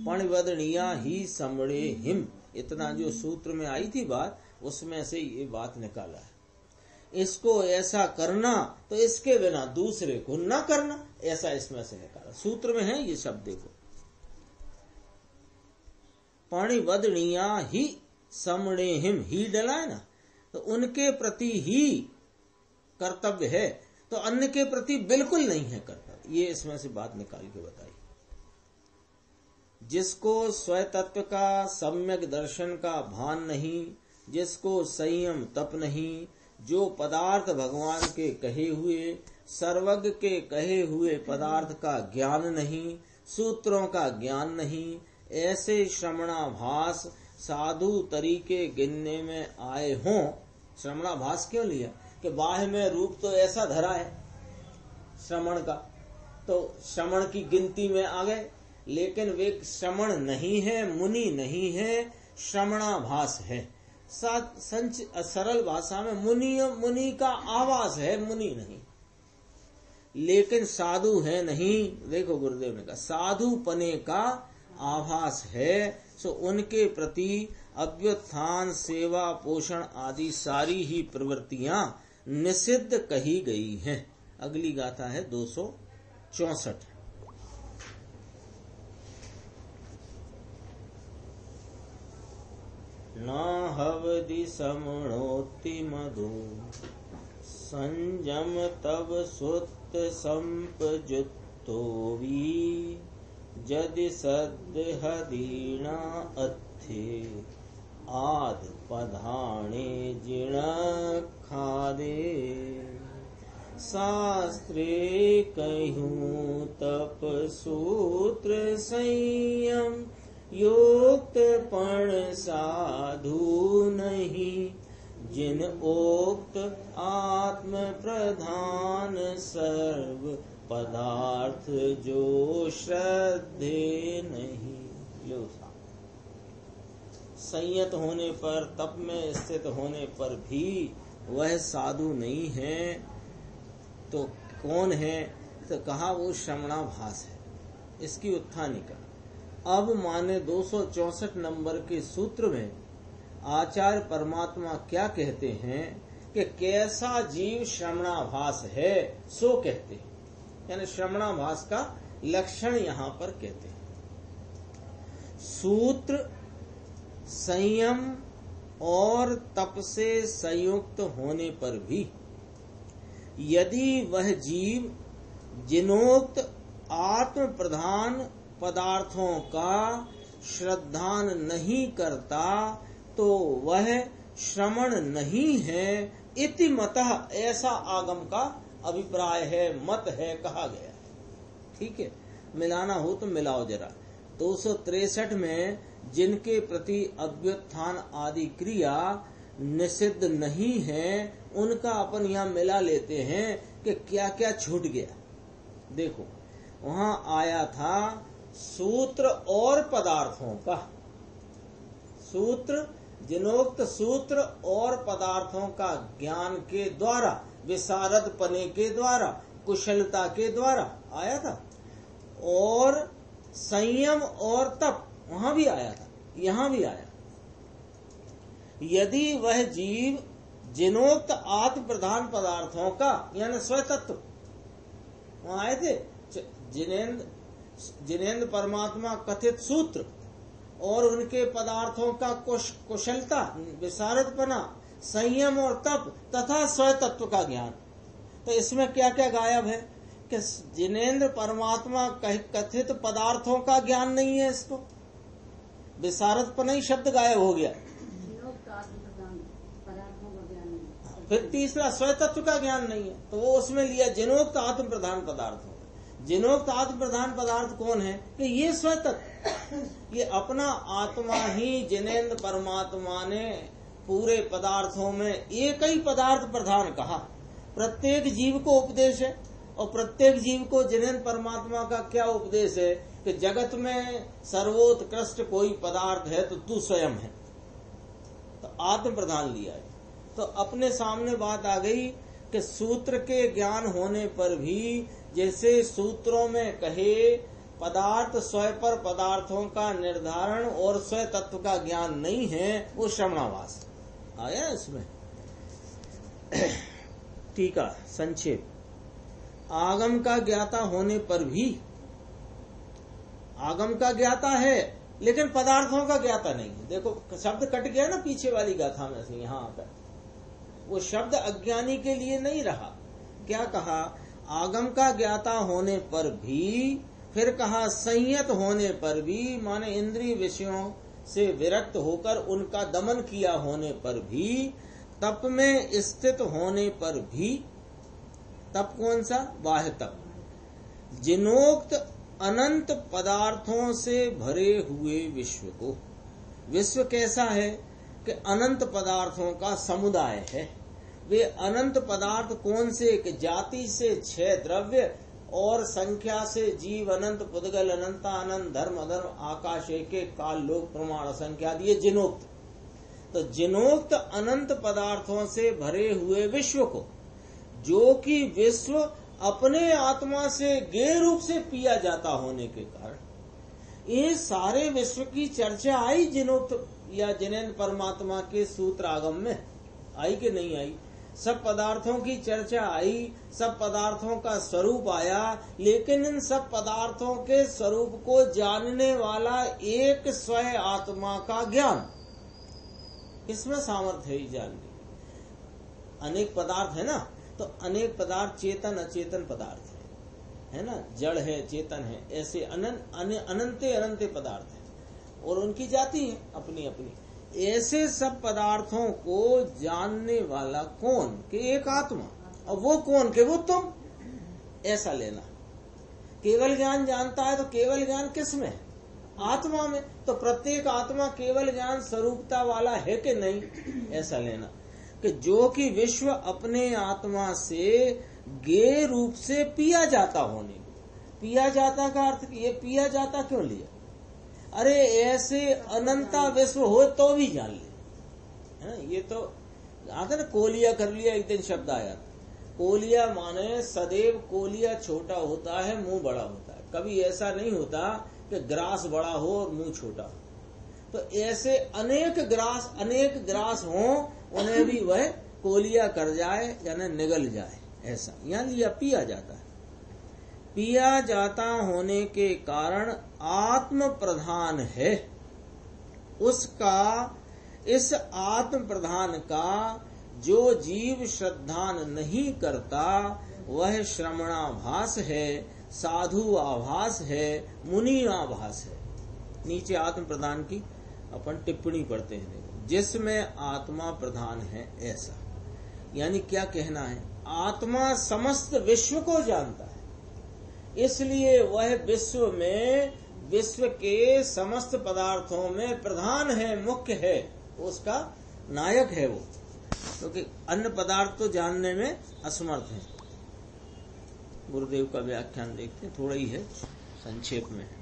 पणिवदनीया ही समणे हिम, इतना जो सूत्र में आई थी बात, उसमें से ये बात निकाला है। इसको ऐसा करना तो इसके बिना दूसरे को न करना, ऐसा इसमें से निकाला। सूत्र में है ये शब्द देखो, पणिवदनीया ही समणे हिम, ही डला है ना, तो उनके प्रति ही कर्तव्य है, तो अन्य के प्रति बिल्कुल नहीं है कर्तव्य। ये इसमें से बात निकाल के बताई। जिसको स्वतत्व का सम्यक दर्शन का भान नहीं, जिसको संयम तप नहीं, जो पदार्थ भगवान के कहे हुए, सर्वज्ञ के कहे हुए पदार्थ का ज्ञान नहीं, सूत्रों का ज्ञान नहीं, ऐसे श्रवणाभास साधु तरीके गिनने में आए हों। श्रवणाभास क्यों लिया कि बाह्य में रूप तो ऐसा धरा है श्रवण का, तो श्रवण की गिनती में आ गए, लेकिन वे श्रवण नहीं है, मुनि नहीं है, श्रवणाभास है। सरल भाषा में मुनि का आवास है, मुनि नहीं, लेकिन साधु है नहीं। देखो गुरुदेव ने कहा साधु पने का आभास है, सो उनके प्रति अभ्युत्थान, सेवा, पोषण आदि सारी ही प्रवृत्तियां निषिद्ध कही गई हैं। अगली गाथा है 264। न हवदि समणोति मधु संयम तब सुत संपजुत्तो वी, जदि सद्हदीना अथे आद पधाणे जिण खादे। शास्त्रे कहूँ तप सूत्र संयम, योक्त पण साधु नहीं, जिन ओक्त आत्म प्रधान सर्व पदार्थ जो श्रद्धे नहीं। लो संयत होने पर, तप में स्थित होने पर भी वह साधु नहीं है, तो कौन है, तो कहा वो श्रवणाभास है। इसकी उत्थानिका अब माने 264 नंबर के सूत्र में आचार्य परमात्मा क्या कहते हैं कि कैसा जीव श्रवणाभास है सो कहते हैं, यानी श्रवणाभास का लक्षण यहाँ पर कहते हैं। सूत्र संयम और तप से संयुक्त होने पर भी यदि वह जीव जिनोक्त आत्म प्रधान पदार्थों का श्रद्धान नहीं करता तो वह श्रवण नहीं है इति मतः, ऐसा आगम का अभिप्राय है, मत है, कहा गया है। ठीक है, मिलाना हो तो मिलाओ जरा। 263 में जिनके प्रति अभ्युत्थान आदि क्रिया निषिद्ध नहीं है उनका अपन यहाँ मिला लेते हैं कि क्या क्या छूट गया। देखो वहां आया था सूत्र और पदार्थों का, सूत्र जिनोक्त सूत्र और पदार्थों का ज्ञान के द्वारा, विशारद पने के द्वारा, कुशलता के द्वारा आया था, और संयम और तप वहां भी आया था, यहां भी आया। यदि वह जीव जिनोक्त आत्म प्रधान पदार्थों का यानी स्वतत्व, वहां आए थे जिनेन्द्र परमात्मा कथित सूत्र और उनके पदार्थों का कुशलता, विशारदपना, संयम और तप तथा स्वतत्व का ज्ञान, तो इसमें क्या क्या गायब है कि जिनेन्द्र परमात्मा कथित पदार्थों का ज्ञान नहीं है, इसको विशारदपना ही शब्द गायब हो गया। फिर तीसरा स्वतत्व का ज्ञान नहीं है, तो वो उसमें लिया जिनोक्त आत्म प्रधान पदार्थों। जिनोक्त आत्म प्रधान पदार्थ कौन है कि ये स्वतत्व, ये अपना आत्मा ही जिनेन्द्र परमात्मा ने पूरे पदार्थों में एक ही पदार्थ प्रधान कहा। प्रत्येक जीव को उपदेश है, और प्रत्येक जीव को जिनेन्द्र परमात्मा का क्या उपदेश है कि जगत में सर्वोत्कृष्ट कोई पदार्थ है तो तू स्वयं है, तो आत्म प्रधान लिया है। तो अपने सामने बात आ गई कि सूत्र के ज्ञान होने पर भी, जैसे सूत्रों में कहे पदार्थ स्वयं पर पदार्थों का निर्धारण और स्वयं तत्व का ज्ञान नहीं है, वो श्रवणाभास आया इसमें। ठीक है, संक्षेप। आगम का ज्ञाता होने पर भी, आगम का ज्ञाता है लेकिन पदार्थों का ज्ञाता नहीं है। देखो शब्द कट गया ना पीछे वाली गाथा में से, यहाँ आकर वो शब्द अज्ञानी के लिए नहीं रहा। क्या कहा? आगम का ज्ञाता होने पर भी, फिर कहा संयत होने पर भी, माने इंद्रिय विषयों से विरक्त होकर उनका दमन किया होने पर भी, तप में स्थित होने पर भी, तप कौन सा? बाह्य तप, जिनोक्त अनंत पदार्थों से भरे हुए विश्व को, विश्व कैसा है कि अनंत पदार्थों का समुदाय है। वे अनंत पदार्थ कौन से कि जाति से 6 द्रव्य और संख्या से जीव अनंत, पुद्गल अनंता अनंत, धर्म अधर्म, आकाश एक, काल लोक प्रमाण संख्या दिए जिनोक्त। तो जिनोक्त अनंत पदार्थों से भरे हुए विश्व को, जो कि विश्व अपने आत्मा से गे रूप से पिया जाता होने के कारण, ये सारे विश्व की चर्चा आई जिनोक्त या जिनेन्द्र परमात्मा के सूत्र आगम में, आई कि नहीं आई? सब पदार्थों की चर्चा आई, सब पदार्थों का स्वरूप आया, लेकिन इन सब पदार्थों के स्वरूप को जानने वाला एक स्वयं आत्मा का ज्ञान, इसमें सामर्थ्य ही जानने। अनेक पदार्थ है ना, तो अनेक पदार्थ चेतन अचेतन पदार्थ है ना, जड़ है चेतन है, ऐसे अनंते अनंते पदार्थ है और उनकी जाति है अपनी अपनी। ऐसे सब पदार्थों को जानने वाला कौन? कि एक आत्मा। और वो कौन? कि वो तुम। ऐसा लेना। केवल ज्ञान जानता है तो केवल ज्ञान किस में? आत्मा में। तो प्रत्येक आत्मा केवल ज्ञान स्वरूपता वाला है कि नहीं? ऐसा लेना कि जो कि विश्व अपने आत्मा से गे रूप से पिया जाता होने, पिया जाता का अर्थ, ये पिया जाता क्यों लिया? अरे ऐसे अनंता विश्व हो तो भी जान ले, है? ये तो आता ना, कोलिया कर लिया, एक दिन शब्द आया था। कोलिया माने सदैव कोलिया छोटा होता है, मुंह बड़ा होता है। कभी ऐसा नहीं होता कि ग्रास बड़ा हो और मुंह छोटा हो। तो ऐसे अनेक ग्रास हो, उन्हें भी वह कोलिया कर जाए यानी निगल जाए, ऐसा यहाँ लिया पिया जाता है। पिया जाता होने के कारण आत्म प्रधान है उसका, इस आत्म प्रधान का जो जीव श्रद्धान नहीं करता वह श्रमणाभास है, साधु आभास है, मुनि आभास है। नीचे आत्म प्रधान की अपन टिप्पणी पढ़ते हैं, देखो, जिसमें आत्मा प्रधान है ऐसा, यानी क्या कहना है, आत्मा समस्त विश्व को जानता है, इसलिए वह विश्व के समस्त पदार्थों में प्रधान है, मुख्य है, उसका नायक है वो, क्योंकि अन्य पदार्थ तो जानने में असमर्थ है। गुरुदेव का व्याख्यान देखते हैं, थोड़ा ही है, संक्षेप में है।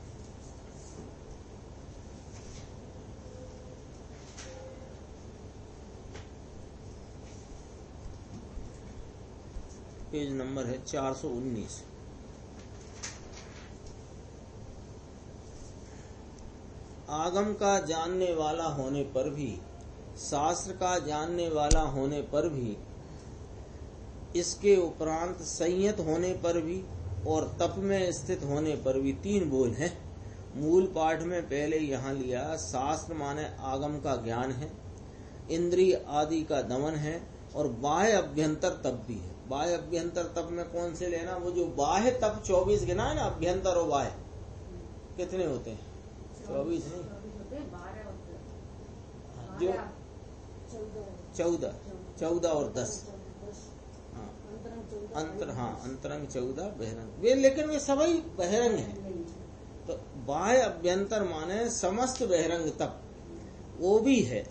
पेज नंबर है 419। आगम का जानने वाला होने पर भी, शास्त्र का जानने वाला होने पर भी, इसके उपरांत संयत होने पर भी और तप में स्थित होने पर भी 3 बोल हैं। मूल पाठ में पहले यहाँ लिया, शास्त्र माने आगम का ज्ञान है, इंद्रिय आदि का दमन है और बाह्य अभ्यंतर तप भी है। बाह्य अभ्यंतर तप में कौन से लेना, वो जो बाह्य तप 24 गिना है ना, अभ्यंतर और बाह्य कितने होते हैं? 24 नहीं, जो 14 और 10, अंतरंग 14, बहिरंग वे, लेकिन वे सभी बहिरंग हैं। तो बाह्य अभ्यंतर माने समस्त बहिरंग तप, वो भी है,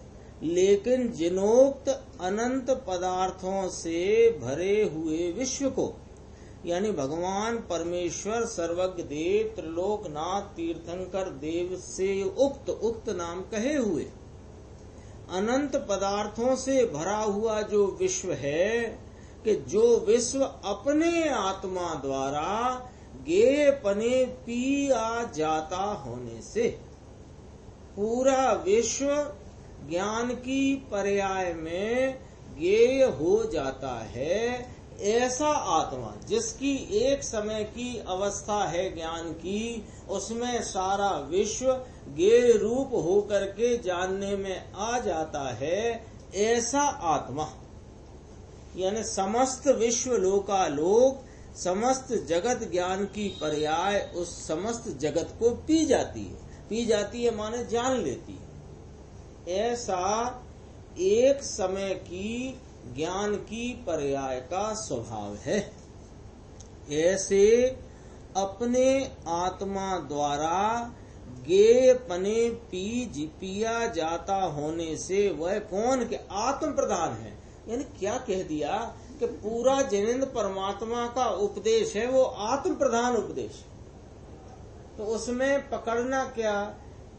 लेकिन जिनोक्त अनंत पदार्थों से भरे हुए विश्व को, यानी भगवान परमेश्वर सर्वज्ञ देव त्रिलोकनाथ तीर्थंकर देव से उक्त नाम कहे हुए अनंत पदार्थों से भरा हुआ जो विश्व है, कि जो विश्व अपने आत्मा द्वारा गेय पने पिया जाता होने से, पूरा विश्व ज्ञान की पर्याय में गेय हो जाता है, ऐसा आत्मा जिसकी एक समय की अवस्था है ज्ञान की, उसमें सारा विश्व गेय रूप होकर के जानने में आ जाता है, ऐसा आत्मा, यानी समस्त विश्व लोकालोक, समस्त जगत ज्ञान की पर्याय उस समस्त जगत को पी जाती है माने जान लेती है। ऐसा एक समय की ज्ञान की पर्याय का स्वभाव है। ऐसे अपने आत्मा द्वारा गेय पने पिया जाता होने से वह कौन के आत्म प्रधान है। यानी क्या कह दिया कि पूरा जिनेंद्र परमात्मा का उपदेश है, वो आत्म प्रधान उपदेश। तो उसमें पकड़ना क्या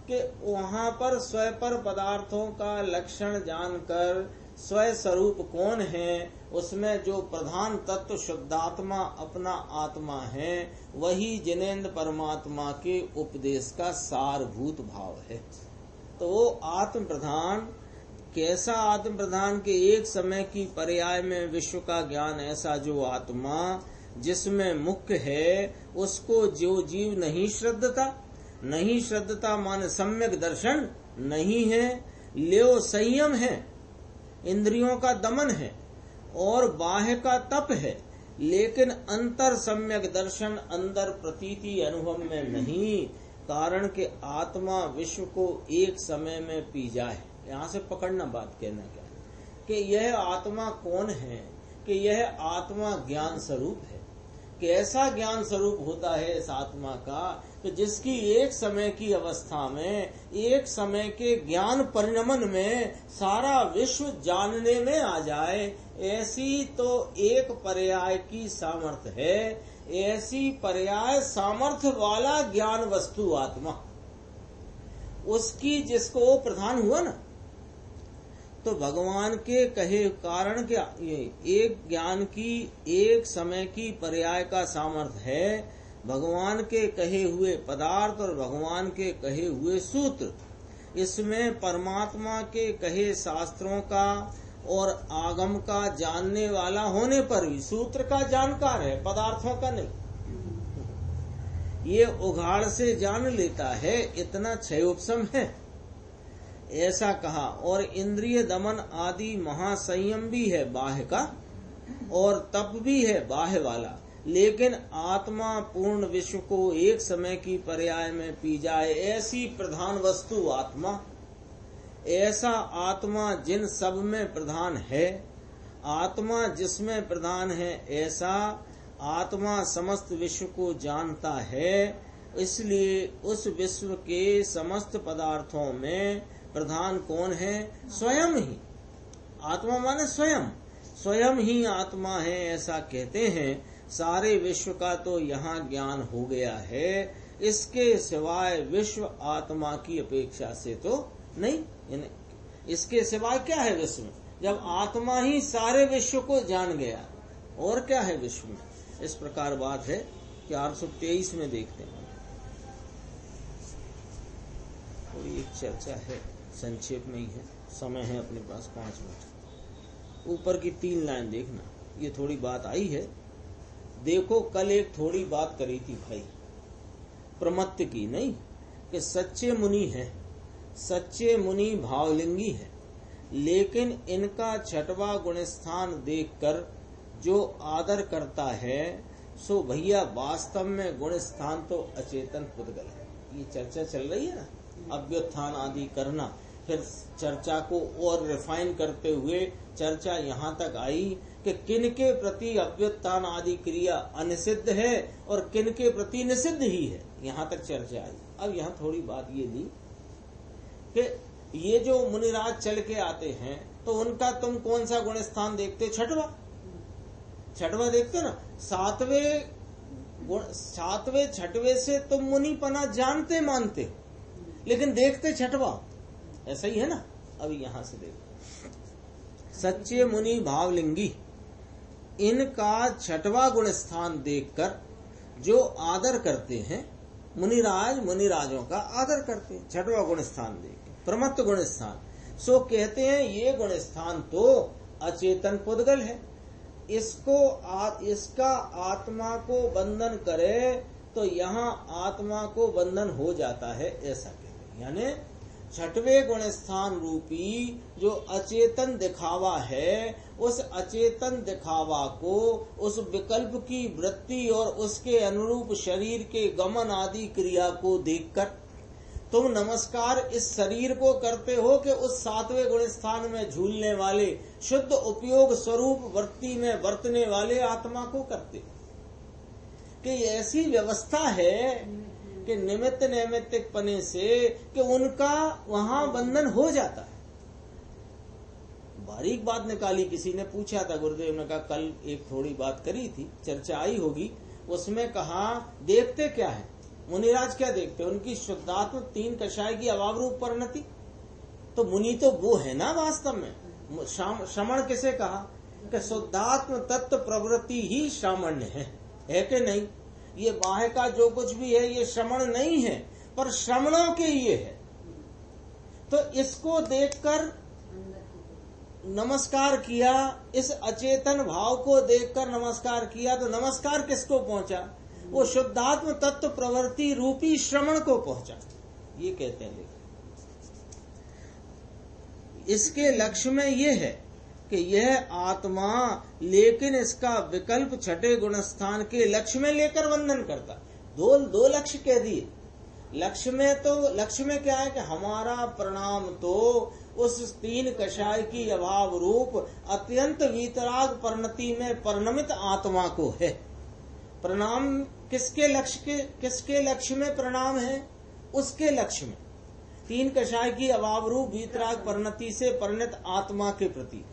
कि वहाँ पर स्वपर पदार्थों का लक्षण जानकर स्वय स्वरूप कौन है, उसमें जो प्रधान तत्व शुद्धात्मा अपना आत्मा है, वही जिनेंद्र परमात्मा के उपदेश का सारभूत भाव है। तो वो आत्म प्रधान कैसा, आत्म प्रधान के एक समय की पर्याय में विश्व का ज्ञान, ऐसा जो आत्मा जिसमें मुख्य है, उसको जो जीव नहीं श्रद्धता माने सम्यक दर्शन नहीं है, लेव संयम है, इंद्रियों का दमन है और बाह्य का तप है, लेकिन अंतर सम्यक दर्शन अंदर प्रतीति अनुभव में नहीं, कारण के आत्मा विश्व को एक समय में पी जाए। यहाँ से पकड़ना बात कहना क्या है कि यह आत्मा कौन है, कि यह आत्मा ज्ञान स्वरूप है। कैसा ज्ञान स्वरूप होता है इस आत्मा का, तो जिसकी एक समय की अवस्था में, एक समय के ज्ञान परिणमन में सारा विश्व जानने में आ जाए, ऐसी तो एक पर्याय की सामर्थ्य है। ऐसी पर्याय सामर्थ्य वाला ज्ञान वस्तु आत्मा, उसकी जिसको प्रधान हुआ ना, तो भगवान के कहे कारण के एक ज्ञान की एक समय की पर्याय का सामर्थ्य है, भगवान के कहे हुए पदार्थ और भगवान के कहे हुए सूत्र, इसमें परमात्मा के कहे शास्त्रों का और आगम का जानने वाला होने पर भी सूत्र का जानकार है, पदार्थों का नहीं। ये उघाड़ से जान लेता है, इतना क्षयोपशम है, ऐसा कहा। और इंद्रिय दमन आदि महासंयम भी है बाह्य का, और तप भी है बाह्य वाला, लेकिन आत्मा पूर्ण विश्व को एक समय की पर्याय में पी जाए, ऐसी प्रधान वस्तु आत्मा, ऐसा आत्मा जिन सब में प्रधान है, आत्मा जिसमें प्रधान है, ऐसा आत्मा समस्त विश्व को जानता है। इसलिए उस विश्व के समस्त पदार्थों में प्रधान कौन है? स्वयं ही। आत्मा माने स्वयं, स्वयं ही आत्मा है, ऐसा कहते हैं। सारे विश्व का तो यहाँ ज्ञान हो गया है, इसके सिवाय विश्व आत्मा की अपेक्षा से तो नहीं। इसके सिवाय क्या है विश्व में, जब आत्मा ही सारे विश्व को जान गया, और क्या है विश्व में? इस प्रकार बात है। 423 में देखते हैं, थोड़ी एक चर्चा है, संक्षेप में ही है, समय है अपने पास 5 मिनट। ऊपर की 3 लाइन देखना, ये थोड़ी बात आई है। देखो कल एक थोड़ी बात करी थी भाई प्रमत्त की, नहीं कि सच्चे मुनि हैं, सच्चे मुनि भावलिंगी है, लेकिन इनका 6वां गुणस्थान देखकर जो आदर करता है, सो भैया वास्तव में गुणस्थान तो अचेतन पुद्गल है। ये चर्चा चल रही है ना, अभ्युत्थान आदि करना। फिर चर्चा को और रिफाइन करते हुए चर्चा यहाँ तक आई कि किन के प्रति अभ्युत्थान आदि क्रिया अनिषिद्ध है और किन के प्रति निषिद्ध ही है, यहाँ तक चर्चा आई। अब यहाँ थोड़ी बात ये दी कि ये जो मुनिराज चल के आते हैं, तो उनका तुम कौन सा गुणस्थान देखते? 6वां देखते ना। 7वें 6वें से तुम मुनिपना जानते मानते, लेकिन देखते 6वां, ऐसा ही है ना। अब यहाँ से देखो, सच्चे मुनि भावलिंगी, इनका 6वां गुणस्थान देखकर जो आदर करते हैं, मुनिराज मुनिराजों का आदर करते हैं 6वां गुणस्थान देख के, प्रमत्त गुणस्थान। सो कहते हैं ये गुणस्थान तो अचेतन पुद्गल है, इसका आत्मा को बंधन करे तो यहाँ आत्मा को बंधन हो जाता है, ऐसा कहते हैं। यानी 6वें गुणस्थान रूपी जो अचेतन दिखावा है, उस अचेतन दिखावा को, उस विकल्प की वृत्ति और उसके अनुरूप शरीर के गमन आदि क्रिया को देखकर तुम नमस्कार इस शरीर को करते हो कि उस 7वें गुणस्थान में झूलने वाले शुद्ध उपयोग स्वरूप वृत्ति में वर्तने वाले आत्मा को करते कि ऐसी व्यवस्था है कि निमित्त नैमित्तिक पने से कि उनका वहां बंधन हो जाता है। बारीक बात निकाली, किसी ने पूछा था, गुरुदेव ने कहा कल एक थोड़ी बात करी थी, चर्चा आई होगी, उसमें कहा देखते क्या है मुनिराज, क्या देखते? उनकी शुद्धात्म 3 कषाय की अभाव रूप परिणति। तो मुनि तो वो है ना वास्तव में। श्रमण किसे कहा कि शुद्धात्म तत्व प्रवृत्ति ही श्रामण्य है कि नहीं? ये बाह्य का जो कुछ भी है ये श्रमण नहीं है, पर श्रमणों के ये है। तो इसको देखकर नमस्कार किया, इस अचेतन भाव को देखकर नमस्कार किया, तो नमस्कार किसको पहुंचा? वो शुद्धात्म तत्व प्रवृत्ति रूपी श्रमण को पहुंचा, ये कहते हैं। इसके लक्ष्य में ये है कि यह आत्मा, लेकिन इसका विकल्प 6ठे गुणस्थान के लक्ष्य में लेकर वंदन करता। दो लक्ष्य कह दिए। लक्ष्य में क्या है कि हमारा प्रणाम तो उस 3 कषाय की अभाव रूप अत्यंत वीतराग परिणति में परिणमित आत्मा को है। प्रणाम किसके लक्ष्य में प्रणाम है? उसके लक्ष्य में 3 कषाय की अभाव रूप वीतराग परिणति से परिणत आत्मा के प्रति।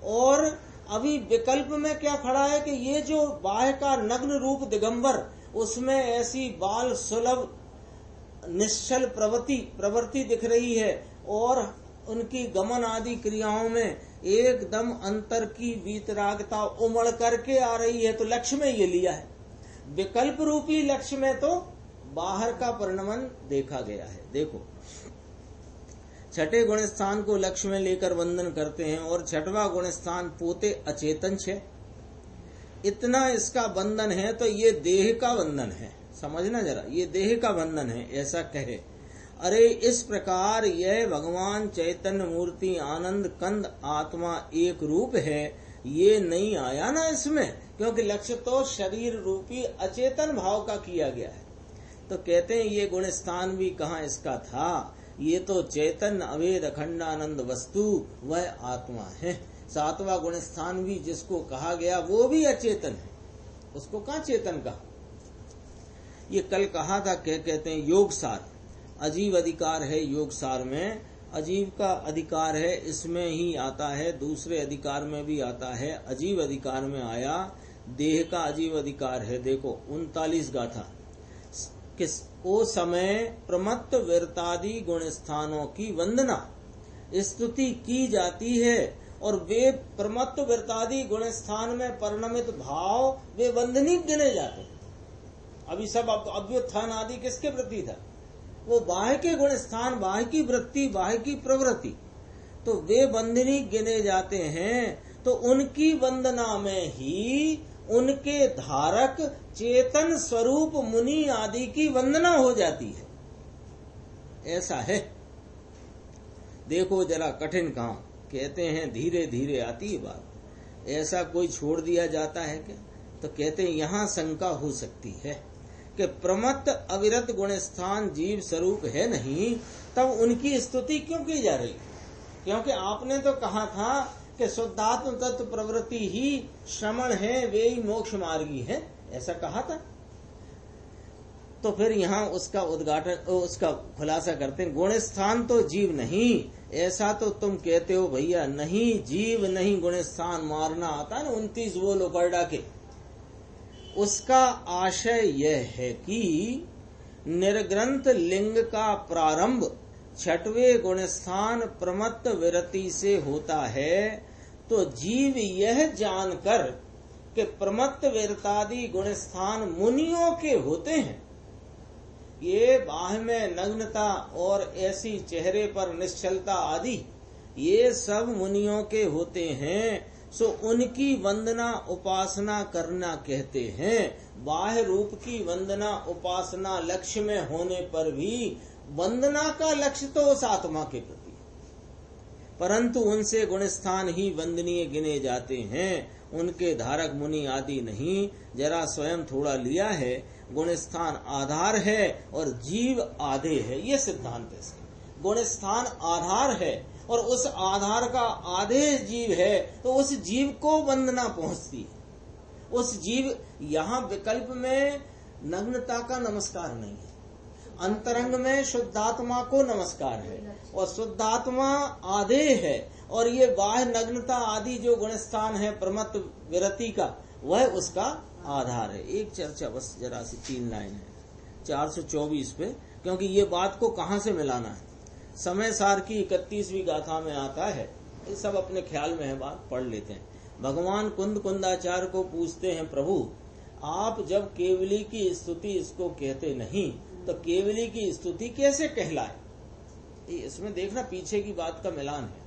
और अभी विकल्प में क्या खड़ा है कि ये जो बाह्य का नग्न रूप दिगंबर, उसमें ऐसी बाल सुलभ निश्चल प्रवृत्ति दिख रही है और उनकी गमन आदि क्रियाओं में एकदम अंतर की वीतरागता उमड़ करके आ रही है। तो लक्ष्य में ये लिया है। विकल्प रूपी लक्ष्य में तो बाहर का परिणमन देखा गया है। देखो, छठे गुण स्थान को लक्ष्य में लेकर वंदन करते हैं और छठवां गुण स्थान पोते अचेतन छे, इतना इसका बंधन है तो ये देह का बंधन है। समझना जरा, ये देह का बंधन है ऐसा कहे। अरे इस प्रकार यह भगवान चैतन्य मूर्ति आनंद कंद आत्मा एक रूप है, ये नहीं आया ना इसमें, क्योंकि लक्ष्य तो शरीर रूपी अचेतन भाव का किया गया है। तो कहते हैं ये गुण स्थान भी कहाँ इसका था, ये तो चैतन्य अवेद अखंडानंद वस्तु वह आत्मा है। सातवां गुण स्थान भी जिसको कहा गया वो भी अचेतन है, उसको कहाँ चेतन कहा। ये कल कहा था, क्या कहते हैं, योग सार अजीब अधिकार है। योग सार में अजीब का अधिकार है, इसमें ही आता है, दूसरे अधिकार में भी आता है। अजीब अधिकार में आया, देह का अजीब अधिकार है। देखो 39 गाथा, किस ओ समय प्रमत्त वीरतादि गुण स्थानों की वंदना स्तुति की जाती है और वे प्रमत्त वीरतादि गुण स्थान में परिणमित भाव वे वंदनीय गिने जाते हैं। अभी सब अभ्युत्थान आदि किसके प्रति था, वो बाह्य के गुण स्थान, बाह्य की वृत्ति, बाह्य की प्रवृत्ति, तो वे वंदनीय गिने जाते हैं। तो उनकी वंदना में ही उनके धारक चेतन स्वरूप मुनि आदि की वंदना हो जाती है, ऐसा है। देखो जरा कठिन काम, कहते हैं धीरे धीरे आती है बात, ऐसा कोई छोड़ दिया जाता है क्या। तो कहते हैं यहाँ शंका हो सकती है कि प्रमत्त अविरत गुण स्थान जीव स्वरूप है नहीं, तब उनकी स्तुति क्यों की जा रही। क्योंकि आपने तो कहा था कि शुद्धात्म तत्व प्रवृत्ति ही श्रमण है, वे ही मोक्ष मार्गी है, ऐसा कहा था। तो फिर यहाँ उसका उद्घाटन, उसका खुलासा करते हैं। गुण स्थान तो जीव नहीं, ऐसा तो तुम कहते हो भैया, नहीं जीव नहीं, गुण स्थान मारना आता है ना 29 वो लोपरडा के। उसका आशय यह है कि निर्ग्रंथ लिंग का प्रारंभ छठवें गुण स्थान प्रमत्त विरति से होता है। तो जीव यह जानकर कि प्रमत्त विरतादि गुण स्थान मुनियों के होते हैं, ये बाह्य में नग्नता और ऐसी चेहरे पर निश्चलता आदि ये सब मुनियों के होते हैं, सो उनकी वंदना उपासना करना कहते हैं। बाह्य रूप की वंदना उपासना लक्ष्य में होने पर भी वंदना का लक्ष्य तो उस आत्मा के प्रति है, परंतु उनसे गुण स्थान ही वंदनीय गिने जाते हैं, उनके धारक मुनि आदि नहीं। जरा स्वयं थोड़ा लिया है, गुण स्थान आधार है और जीव आधे है, ये सिद्धांत है इसका। गुण स्थान आधार है और उस आधार का आधे जीव है, तो उस जीव को वंदना पहुंचती है। उस जीव, यहाँ विकल्प में नग्नता का नमस्कार नहीं है, अंतरंग में शुद्धात्मा को नमस्कार है, और शुद्धात्मा आधे है, और ये बाह्य नग्नता आदि जो गुण स्थान है प्रमत्त विरति का, वह उसका आधार है। एक चर्चा बस जरा सी 3 लाइन है 424 पे, क्योंकि ये बात को कहाँ से मिलाना है। समय सार की 31वीं गाथा में आता है, ये सब अपने ख्याल में है, बात पढ़ लेते हैं। भगवान कुंदाचार्य को पूछते हैं, प्रभु आप जब केवली की स्तुति इसको कहते नहीं, तो केवली की स्तुति कैसे कहलाए। इसमें देखना पीछे की बात का मिलान है।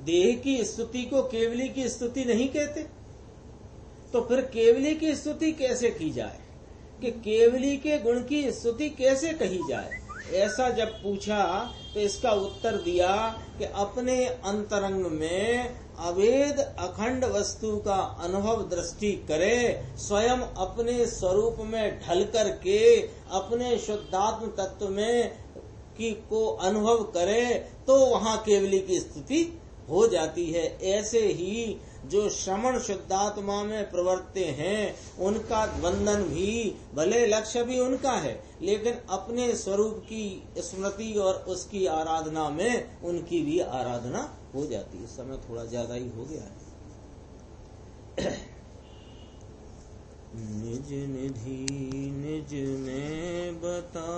देह की स्तुति को केवली की स्तुति नहीं कहते, तो फिर केवली की स्तुति कैसे की जाए, कि केवली के गुण की स्तुति कैसे कही जाए। ऐसा जब पूछा तो इसका उत्तर दिया कि अपने अंतरंग में अवेद अखंड वस्तु का अनुभव दृष्टि करे, स्वयं अपने स्वरूप में ढल करके अपने शुद्धात्म तत्व में को अनुभव करे, तो वहाँ केवली की स्तुति हो जाती है। ऐसे ही जो श्रमण शुद्धात्मा में प्रवर्ते हैं, उनका वंदन भी, भले लक्ष्य भी उनका है, लेकिन अपने स्वरूप की स्मृति और उसकी आराधना में उनकी भी आराधना हो जाती है। समय थोड़ा ज्यादा ही हो गया है। निज निधि निज में बता